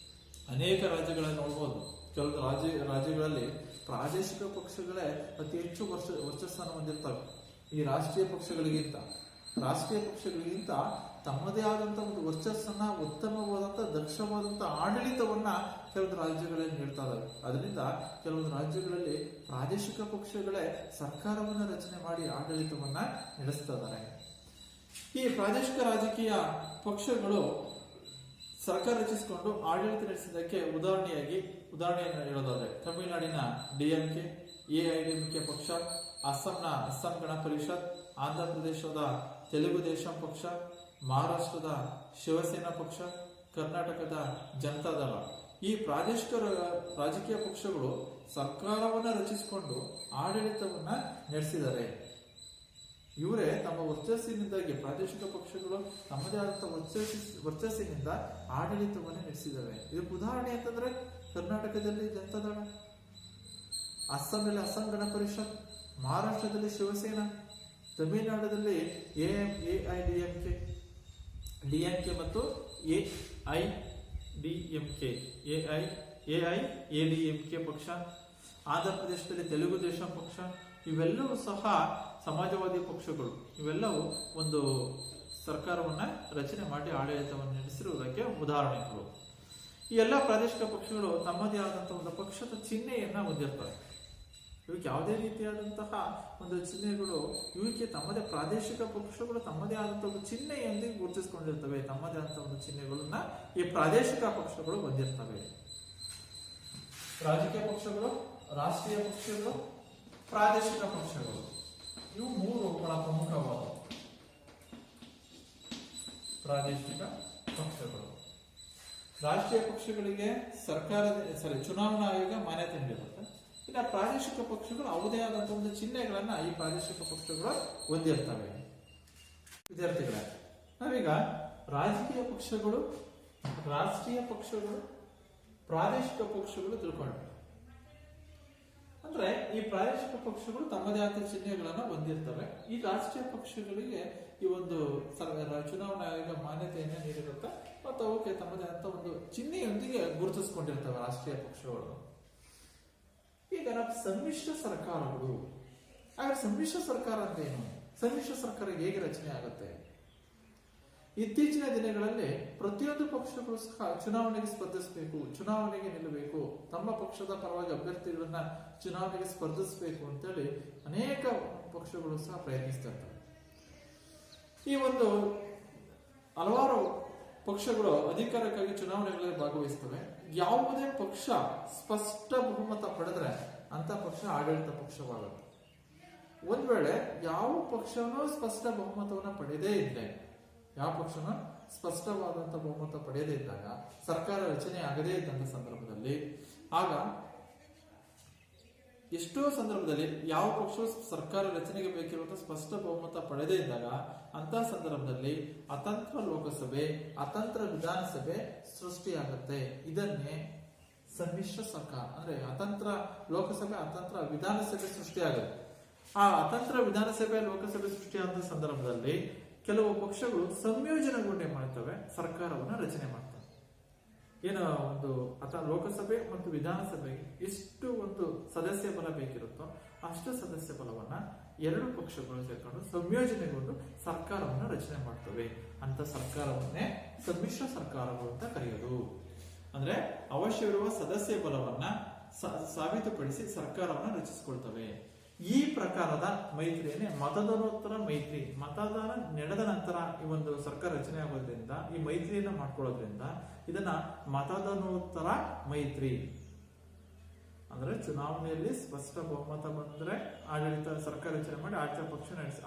ಅನೇಕ ರಾಜ್ಯಗಳಲ್ಲಿ ನೋಡಬಹುದು, ಕೆಲವು ರಾಜ್ಯಗಳಲ್ಲಿ ಪ್ರಾದೇಶಿಕ ಪಕ್ಷಗಳೇ ಅತಿ ಹೆಚ್ಚು ವರ್ಚಸ್ಸನ್ನು ಹೊಂದಿರ್ತವೆ. ಈ ರಾಷ್ಟ್ರೀಯ ಪಕ್ಷಗಳಿಗಿಂತ ತಮ್ಮದೇ ಆದಂತಹ ಒಂದು ವರ್ಚಸ್ಸನ್ನ, ಉತ್ತಮವಾದಂತಹ ದಕ್ಷವಾದಂತಹ ಆಡಳಿತವನ್ನ ಕೆಲವೊಂದು ರಾಜ್ಯಗಳಲ್ಲಿ ನೀಡ್ತಾ ಇದ್ದಾವೆ. ಅದರಿಂದ ಕೆಲವೊಂದು ರಾಜ್ಯಗಳಲ್ಲಿ ಪ್ರಾದೇಶಿಕ ಪಕ್ಷಗಳೇ ಸರ್ಕಾರವನ್ನ ರಚನೆ ಮಾಡಿ ಆಡಳಿತವನ್ನ ನಡೆಸ್ತಾ ಇದ್ದಾರೆ. ಈ ಪ್ರಾದೇಶಿಕ ರಾಜಕೀಯ ಪಕ್ಷಗಳು ಸರ್ಕಾರ ರಚಿಸಿಕೊಂಡು ಆಡಳಿತ ನಡೆಸಿದ್ದಕ್ಕೆ ಉದಾಹರಣೆಯನ್ನು ಹೇಳೋದಾದ್ರೆ ತಮಿಳುನಾಡಿನ DMK, AIADMK ಪಕ್ಷ, ಅಸ್ಸಾಂ ಗಣ ಪರಿಷತ್, ಆಂಧ್ರ ಪ್ರದೇಶದ ತೆಲುಗು ದೇಶಂ ಪಕ್ಷ, ಮಹಾರಾಷ್ಟ್ರದ ಶಿವಸೇನಾ ಪಕ್ಷ, ಕರ್ನಾಟಕದ ಜನತಾದಳ. ಈ ಪ್ರಾದೇಶಿಕ ರಾಜಕೀಯ ಪಕ್ಷಗಳು ಸರ್ಕಾರವನ್ನ ರಚಿಸಿಕೊಂಡು ಆಡಳಿತವನ್ನ ನಡೆಸಿದ್ದಾರೆ. ಇವರೇ ತಮ್ಮ ವರ್ಚಸ್ಸಿನಿಂದಾಗಿ ಪ್ರಾದೇಶಿಕ ಪಕ್ಷಗಳು ತಮ್ಮದೇ ಆದಂತಹ ವರ್ಚಸ್ಸಿನಿಂದ ಆಡಳಿತವನ್ನ ನಡೆಸಿದ್ದಾರೆ. ಇದಕ್ಕೆ ಉದಾಹರಣೆ ಅಂತಂದ್ರೆ ಕರ್ನಾಟಕದಲ್ಲಿ ಜನತಾದಳ, ಅಸ್ಸಾಂನಲ್ಲಿ ಅಸ್ಸಾಂ ಗಣ ಪರಿಷತ್, ಮಹಾರಾಷ್ಟ್ರದಲ್ಲಿ ಶಿವಸೇನಾ, ತಮಿಳುನಾಡಿನಲ್ಲಿ AIADMK ಮತ್ತು AIADMK ಪಕ್ಷ, ಆಂಧ್ರ ಪ್ರದೇಶದಲ್ಲಿ ತೆಲುಗು ದೇಶಂ ಪಕ್ಷ. ಇವೆಲ್ಲವೂ ಸಹ ಸಮಾಜವಾದಿ ಪಕ್ಷಗಳು. ಇವೆಲ್ಲವೂ ಒಂದು ಸರ್ಕಾರವನ್ನ ರಚನೆ ಮಾಡಿ ಆಡಳಿತವನ್ನು ನಡೆಸಿರುವುದಕ್ಕೆ ಉದಾಹರಣೆಗಳು. ಈ ಎಲ್ಲ ಪ್ರಾದೇಶಿಕ ಪಕ್ಷಗಳು ತಮ್ಮದೇ ಆದಂತಹ ಒಂದು ಪಕ್ಷದ ಚಿಹ್ನೆಯನ್ನ ಹೊಂದಿರ್ತವೆ. ಇವಕ್ಕೆ ಯಾವುದೇ ರೀತಿಯಾದಂತಹ ಒಂದು ಚಿಹ್ನೆಗಳು, ಇವಕ್ಕೆ ತಮ್ಮದೇ ಪ್ರಾದೇಶಿಕ ಪಕ್ಷಗಳು ತಮ್ಮದೇ ಆದಂತಹ ಒಂದು ಚಿಹ್ನೆಯೊಂದಿಗೆ ಗುರುತಿಸಿಕೊಂಡಿರ್ತವೆ. ತಮ್ಮದೇ ಆದಂತಹ ಒಂದು ಚಿಹ್ನೆಗಳನ್ನ ಈ ಪ್ರಾದೇಶಿಕ ಪಕ್ಷಗಳು ಹೊಂದಿರ್ತವೆ. ರಾಜಕೀಯ ಪಕ್ಷಗಳು, ರಾಷ್ಟ್ರೀಯ ಪಕ್ಷಗಳು, ಪ್ರಾದೇಶಿಕ ಪಕ್ಷಗಳು, ಇವು ಮೂರು ಬಹಳ ಪ್ರಮುಖವಾದ ಪ್ರಾದೇಶಿಕ ಪಕ್ಷಗಳು. ರಾಷ್ಟ್ರೀಯ ಪಕ್ಷಗಳಿಗೆ ಚುನಾವಣಾ ಆಯೋಗ ಮಾನ್ಯತೆ ನೀಡಿರುತ್ತೆ. ಇನ್ನು ಪ್ರಾದೇಶಿಕ ಪಕ್ಷಗಳು ಅವದೇ ಆದಂತಹ ಒಂದು ಚಿಹ್ನೆಗಳನ್ನ ಈ ಪ್ರಾದೇಶಿಕ ಪಕ್ಷಗಳು ಹೊಂದಿರ್ತವೆ. ವಿದ್ಯಾರ್ಥಿಗಳೇ, ನಾವೀಗ ರಾಜಕೀಯ ಪಕ್ಷಗಳು, ರಾಷ್ಟ್ರೀಯ ಪಕ್ಷಗಳು, ಪ್ರಾದೇಶಿಕ ಪಕ್ಷಗಳು ತಿಳ್ಕೊಂಡ್ವಿ. ಅಂದ್ರೆ ಈ ಪ್ರಾದೇಶಿಕ ಪಕ್ಷಗಳು ತಮ್ಮದೇ ಆದ ಚಿಹ್ನೆಗಳನ್ನ ಹೊಂದಿರ್ತವೆ. ಈ ರಾಷ್ಟ್ರೀಯ ಪಕ್ಷಗಳಿಗೆ ಈ ಒಂದು ಚುನಾವಣಾ ಆಯೋಗ ಮಾನ್ಯತೆಯನ್ನ ನೀಡಿರುತ್ತೆ ಮತ್ತು ಅವಕ್ಕೆ ತಮ್ಮದೇ ಆದ ಒಂದು ಚಿಹ್ನೆಯೊಂದಿಗೆ ಗುರುತಿಸಿಕೊಂಡಿರ್ತವೆ ರಾಷ್ಟ್ರೀಯ ಪಕ್ಷಗಳು. ಈಗ ಸಮ್ಮಿಶ್ರ ಸರ್ಕಾರಗಳು. ಹಾಗಾದ್ರೆ ಸಮ್ಮಿಶ್ರ ಸರ್ಕಾರ ಅಂತ ಏನು? ಸಮ್ಮಿಶ್ರ ಸರ್ಕಾರ ಹೇಗೆ ರಚನೆ ಆಗುತ್ತೆ? ಇತ್ತೀಚಿನ ದಿನಗಳಲ್ಲಿ ಪ್ರತಿಯೊಂದು ಪಕ್ಷಗಳು ಸಹ ಚುನಾವಣೆಗೆ ಸ್ಪರ್ಧಿಸಬೇಕು, ಚುನಾವಣೆಗೆ ನಿಲ್ಲಬೇಕು, ತಮ್ಮ ಪಕ್ಷದ ಪರವಾಗಿ ಅಭ್ಯರ್ಥಿಗಳನ್ನ ಚುನಾವಣೆಗೆ ಸ್ಪರ್ಧಿಸಬೇಕು ಅಂತೇಳಿ ಅನೇಕ ಪಕ್ಷಗಳು ಸಹ ಪ್ರಯತ್ನಿಸ್ತಾ ಇರ್ತವೆ. ಈ ಒಂದು ಹಲವಾರು ಪಕ್ಷಗಳು ಅಧಿಕಾರಕ್ಕಾಗಿ ಚುನಾವಣೆಗಳಲ್ಲಿ ಭಾಗವಹಿಸ್ತವೆ. ಯಾವುದೇ ಪಕ್ಷ ಸ್ಪಷ್ಟ ಬಹುಮತ ಪಡೆದ್ರೆ ಅಂತ ಪಕ್ಷ ಆಡಳಿತ ಪಕ್ಷವಾಗುತ್ತೆ. ಒಂದ್ ವೇಳೆ ಯಾವ ಪಕ್ಷನೂ ಸ್ಪಷ್ಟ ಬಹುಮತವನ್ನ ಪಡೆಯದೇ ಇದ್ರೆ, ಯಾವ ಪಕ್ಷನ ಸ್ಪಷ್ಟವಾದಂತಹ ಬಹುಮತ ಪಡೆಯದೇ ಇದ್ದಾಗ, ಸರ್ಕಾರ ರಚನೆ ಆಗದೇ ಇದ್ದಂತ ಸಂದರ್ಭದಲ್ಲಿ, ಆಗ ಎಷ್ಟೋ ಸಂದರ್ಭದಲ್ಲಿ ಯಾವ ಪಕ್ಷವು ಸರ್ಕಾರ ರಚನೆಗೆ ಬೇಕಿರುವಂತಹ ಸ್ಪಷ್ಟ ಬಹುಮತ ಪಡೆದೇ ಇದ್ದಾಗ ಅಂತ ಸಂದರ್ಭದಲ್ಲಿ ಅತಂತ್ರ ಲೋಕಸಭೆ, ಅತಂತ್ರ ವಿಧಾನಸಭೆ ಸೃಷ್ಟಿಯಾಗುತ್ತೆ. ಇದನ್ನೇ ಸಮ್ಮಿಶ್ರ ಸರ್ಕಾರ ಅಂದ್ರೆ ಅತಂತ್ರ ಲೋಕಸಭೆ, ಅತಂತ್ರ ವಿಧಾನಸಭೆ ಸೃಷ್ಟಿಯಾಗುತ್ತೆ. ಆ ಅತಂತ್ರ ವಿಧಾನಸಭೆ, ಲೋಕಸಭೆ ಸೃಷ್ಟಿಯಾದ ಸಂದರ್ಭದಲ್ಲಿ ಕೆಲವು ಪಕ್ಷಗಳು ಸಂಯೋಜನೆಗೊಂಡೆ ಮಾಡ್ತವೆ, ಸರ್ಕಾರವನ್ನ ರಚನೆ ಮಾಡ್ತವೆ. ಏನು ಒಂದು ಲೋಕಸಭೆ ಮತ್ತು ವಿಧಾನಸಭೆಗೆ ಎಷ್ಟು ಒಂದು ಸದಸ್ಯ ಬಲ ಬೇಕಿರುತ್ತೋ ಅಷ್ಟು ಸದಸ್ಯ ಬಲವನ್ನ ಎರಡು ಪಕ್ಷಗಳು ಸೇರ್ಕೊಂಡು ಸಂಯೋಜನೆಗೊಂಡು ಸರ್ಕಾರವನ್ನ ರಚನೆ ಮಾಡ್ತವೆ. ಅಂತ ಸರ್ಕಾರವನ್ನೇ ಸಮ್ಮಿಶ್ರ ಸರ್ಕಾರಗಳು ಅಂತ ಕರೆಯೋದು. ಅಂದ್ರೆ ಅವಶ್ಯವಿರುವ ಸದಸ್ಯ ಬಲವನ್ನ ಸಾಬೀತುಪಡಿಸಿ ಸರ್ಕಾರವನ್ನ ರಚಿಸಿಕೊಳ್ತವೆ. ಈ ಪ್ರಕಾರದ ಮೈತ್ರಿಯನ್ನೇ ಮತದಾನೋತ್ತರ ಮೈತ್ರಿ. ಮತದಾನ ನಡೆದ ನಂತರ ಈ ಒಂದು ಸರ್ಕಾರ ರಚನೆ ಆಗೋದ್ರಿಂದ, ಈ ಮೈತ್ರಿಯನ್ನ ಮಾಡ್ಕೊಳ್ಳೋದ್ರಿಂದ ಇದನ್ನ ಮತದಾನೋತ್ತರ ಮೈತ್ರಿ ಅಂದ್ರೆ ಚುನಾವಣೆಯಲ್ಲಿ ಸ್ಪಷ್ಟ ಬಹುಮತ ಬಂದ್ರೆ ಸರ್ಕಾರ ರಚನೆ ಮಾಡಿ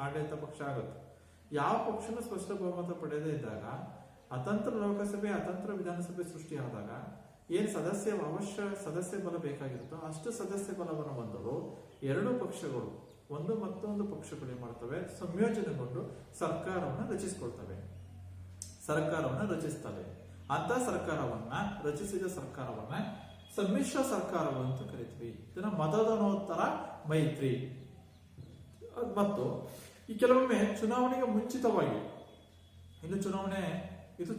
ಆಡಳಿತ ಪಕ್ಷ ಆಗುತ್ತೆ. ಯಾವ ಪಕ್ಷನೂ ಸ್ಪಷ್ಟ ಬಹುಮತ ಪಡೆಯದೇ ಇದ್ದಾಗ, ಅತಂತ್ರ ಲೋಕಸಭೆ, ಅತಂತ್ರ ವಿಧಾನಸಭೆ ಸೃಷ್ಟಿಯಾದಾಗ ಏನ್ ಸದಸ್ಯ ಬಲ ಬೇಕಾಗಿರುತ್ತೋ ಅಷ್ಟು ಸದಸ್ಯ ಬಲವನ್ನು ಹೊಂದಲು ಎರಡು ಪಕ್ಷಗಳು ಒಂದು ಮತ್ತೊಂದು ಪಕ್ಷಗಳು ಏನ್ ಮಾಡ್ತವೆ, ಸಂಯೋಜನೆಗೊಂಡು ಸರ್ಕಾರವನ್ನ ರಚಿಸ್ತವೆ. ಅಂತ ಸರ್ಕಾರವನ್ನ ರಚಿಸಿದ ಸರ್ಕಾರವನ್ನ ಸಮ್ಮಿಶ್ರ ಸರ್ಕಾರಗಳು ಅಂತ ಕರಿತೀವಿ. ಇದನ್ನ ಮತದಾನೋತ್ತರ ಮೈತ್ರಿ. ಮತ್ತು ಈ ಕೆಲವೊಮ್ಮೆ ಚುನಾವಣೆಗೆ ಮುಂಚಿತವಾಗಿ, ಇದು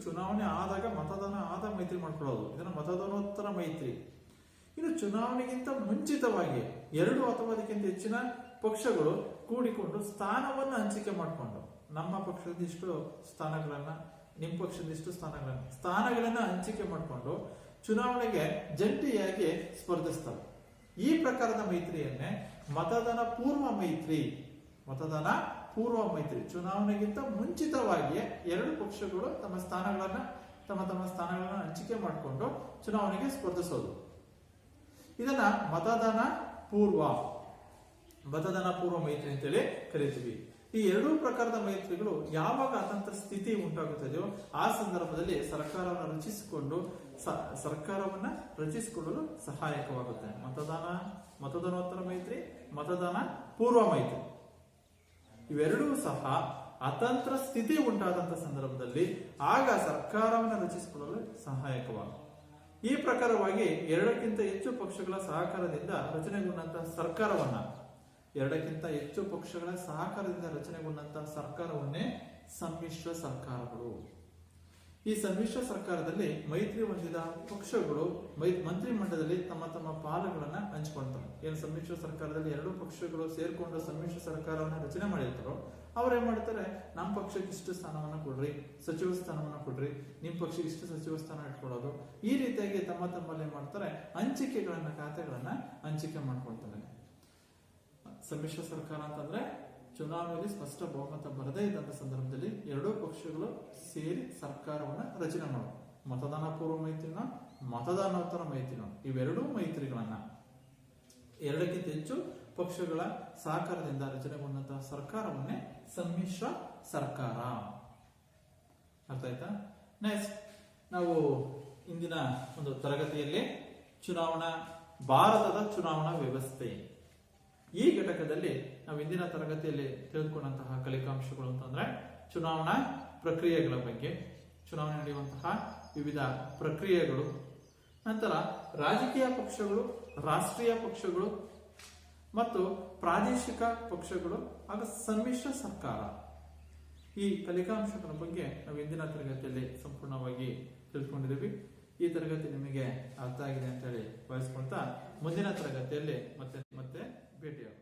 ಚುನಾವಣೆ ಆದಾಗ ಮತದಾನ ಆದ ಮೈತ್ರಿ ಮಾಡ್ಕೊಳ್ಳೋದು, ಇದನ್ನ ಮತದಾನೋತ್ತರ ಮೈತ್ರಿ. ಇನ್ನು ಚುನಾವಣೆಗಿಂತ ಮುಂಚಿತವಾಗಿ ಎರಡು ಅಥವಾ ಅದಕ್ಕಿಂತ ಹೆಚ್ಚಿನ ಪಕ್ಷಗಳು ಕೂಡಿಕೊಂಡು ಸ್ಥಾನವನ್ನು ಹಂಚಿಕೆ ಮಾಡಿಕೊಂಡು, ನಮ್ಮ ಪಕ್ಷದ ಇಷ್ಟು ಸ್ಥಾನಗಳನ್ನ, ನಿಮ್ಮ ಪಕ್ಷದ ಇಷ್ಟು ಸ್ಥಾನಗಳನ್ನ ಹಂಚಿಕೆ ಮಾಡಿಕೊಂಡು ಚುನಾವಣೆಗೆ ಜಂಟಿಯಾಗಿ ಸ್ಪರ್ಧಿಸ್ತವೆ. ಈ ಪ್ರಕಾರದ ಮೈತ್ರಿಯನ್ನೇ ಮತದಾನ ಪೂರ್ವ ಮೈತ್ರಿ. ಚುನಾವಣೆಗಿಂತ ಮುಂಚಿತವಾಗಿಯೇ ಎರಡು ಪಕ್ಷಗಳು ತಮ್ಮ ಸ್ಥಾನಗಳನ್ನ ಹಂಚಿಕೆ ಮಾಡಿಕೊಂಡು ಚುನಾವಣೆಗೆ ಸ್ಪರ್ಧಿಸೋದು. ಇದನ್ನ ಮತದಾನ ಪೂರ್ವ ಮೈತ್ರಿ ಅಂತೇಳಿ ಕರೀತೀವಿ. ಈ ಎರಡೂ ಪ್ರಕಾರದ ಮೈತ್ರಿಗಳು ಯಾವಾಗ ಅತಂತ್ರ ಸ್ಥಿತಿ ಉಂಟಾಗುತ್ತದೆಯೋ ಆ ಸಂದರ್ಭದಲ್ಲಿ ಸರ್ಕಾರವನ್ನ ರಚಿಸಿಕೊಳ್ಳಲು ಸಹಾಯಕವಾಗುತ್ತೆ. ಮತದಾನೋತ್ತರ ಮೈತ್ರಿ, ಮತದಾನ ಪೂರ್ವ ಮೈತ್ರಿ ಇವೆರಡೂ ಸಹ ಅತಂತ್ರ ಸ್ಥಿತಿ ಉಂಟಾದಂತಹ ಸಂದರ್ಭದಲ್ಲಿ ಆಗ ಸರ್ಕಾರವನ್ನು ರಚಿಸಿಕೊಳ್ಳಲು ಸಹಾಯಕವಾಗುತ್ತೆ. ಈ ಪ್ರಕಾರವಾಗಿ ಎರಡಕ್ಕಿಂತ ಹೆಚ್ಚು ಪಕ್ಷಗಳ ಸಹಕಾರದಿಂದ ರಚನೆಗೊಂಡಂತಹ ಸರ್ಕಾರವನ್ನೇ ಸಮ್ಮಿಶ್ರ ಸರ್ಕಾರಗಳು. ಈ ಸಮ್ಮಿಶ್ರ ಸರ್ಕಾರದಲ್ಲಿ ಮೈತ್ರಿ ಹೊಂದಿದ ಪಕ್ಷಗಳು ಮಂತ್ರಿಮಂಡಲದಲ್ಲಿ ತಮ್ಮ ಪಾಲುಗಳನ್ನ ಹಂಚಿಕೊಳ್ತವೆ. ಏನು ಸಮ್ಮಿಶ್ರ ಸರ್ಕಾರದಲ್ಲಿ ಎರಡು ಪಕ್ಷಗಳು ಸೇರ್ಕೊಂಡು ಸಮ್ಮಿಶ್ರ ಸರ್ಕಾರವನ್ನ ರಚನೆ ಮಾಡಿರ್ತಾರೋ ಅವ್ರೇನ್ ಮಾಡ್ತಾರೆ, ನಮ್ಮ ಪಕ್ಷಕ್ಕೆ ಇಷ್ಟು ಸ್ಥಾನವನ್ನ ಕೊಡ್ರಿ, ಸಚಿವ ಸ್ಥಾನವನ್ನ ಕೊಡ್ರಿ, ನಿಮ್ ಪಕ್ಷಕ್ಕೆ ಇಷ್ಟು ಸಚಿವ ಸ್ಥಾನ ಇಟ್ಕೊಳ್ಳೋದು. ಈ ರೀತಿಯಾಗಿ ತಮ್ಮಲ್ಲಿ ಏನ್ ಮಾಡ್ತಾರೆ, ಖಾತೆಗಳನ್ನ ಹಂಚಿಕೆ ಮಾಡ್ಕೊಳ್ತಾರೆ. ಸಮ್ಮಿಶ್ರ ಸರ್ಕಾರ ಅಂತಂದ್ರೆ ಚುನಾವಣೆಯಲ್ಲಿ ಸ್ಪಷ್ಟ ಬಹುಮತ ಬರದೇ ಇದ್ದಂತ ಸಂದರ್ಭದಲ್ಲಿ ಎರಡೂ ಪಕ್ಷಗಳು ಸೇರಿ ಸರ್ಕಾರವನ್ನ ರಚನೆ ಮಾಡೋದು. ಮತದಾನ ಪೂರ್ವ ಮೈತ್ರಿನೋ ಮತದಾನೋತ್ತರ ಮೈತ್ರಿನೋ ಇವೆರಡೂ ಮೈತ್ರಿಗಳನ್ನ ಎರಡಕ್ಕಿಂತ ಹೆಚ್ಚು ಪಕ್ಷಗಳ ಸಹಕಾರದಿಂದ ರಚನೆಗೊಂಡಂತಹ ಸರ್ಕಾರವನ್ನೇ ಸಮ್ಮಿಶ್ರ ಸರ್ಕಾರ. ಅರ್ಥ ಆಯ್ತಾ? ನೆಕ್ಸ್ಟ್ ನಾವು ಇಂದಿನ ಒಂದು ತರಗತಿಯಲ್ಲಿ ಭಾರತದ ಚುನಾವಣಾ ವ್ಯವಸ್ಥೆ ಈ ಘಟಕದಲ್ಲಿ ನಾವು ಇಂದಿನ ತರಗತಿಯಲ್ಲಿ ತಿಳಿದುಕೊಂಡಂತಹ ಕಲಿಕಾಂಶಗಳು ಅಂತಂದ್ರೆ ಚುನಾವಣಾ ಪ್ರಕ್ರಿಯೆಗಳ ಬಗ್ಗೆ, ಚುನಾವಣೆ ನಡೆಯುವಂತಹ ವಿವಿಧ ಪ್ರಕ್ರಿಯೆಗಳು, ನಂತರ ರಾಜಕೀಯ ಪಕ್ಷಗಳು, ರಾಷ್ಟ್ರೀಯ ಪಕ್ಷಗಳು ಮತ್ತು ಪ್ರಾದೇಶಿಕ ಪಕ್ಷಗಳು ಹಾಗೂ ಸಮ್ಮಿಶ್ರ ಸರ್ಕಾರ, ಈ ಕಲಿಕಾಂಶಗಳ ಬಗ್ಗೆ ನಾವು ಇಂದಿನ ತರಗತಿಯಲ್ಲಿ ಸಂಪೂರ್ಣವಾಗಿ ತಿಳ್ಕೊಂಡಿದ್ದೀವಿ. ಈ ತರಗತಿ ನಿಮಗೆ ಅರ್ಥ ಆಗಿದೆ ಅಂತ ಹೇಳಿ ಭಾವಿಸ್ಕೊಳ್ತಾ ಮುಂದಿನ ತರಗತಿಯಲ್ಲಿ ಮತ್ತೆ ಭೇಟಿಯಾಗೋಣ.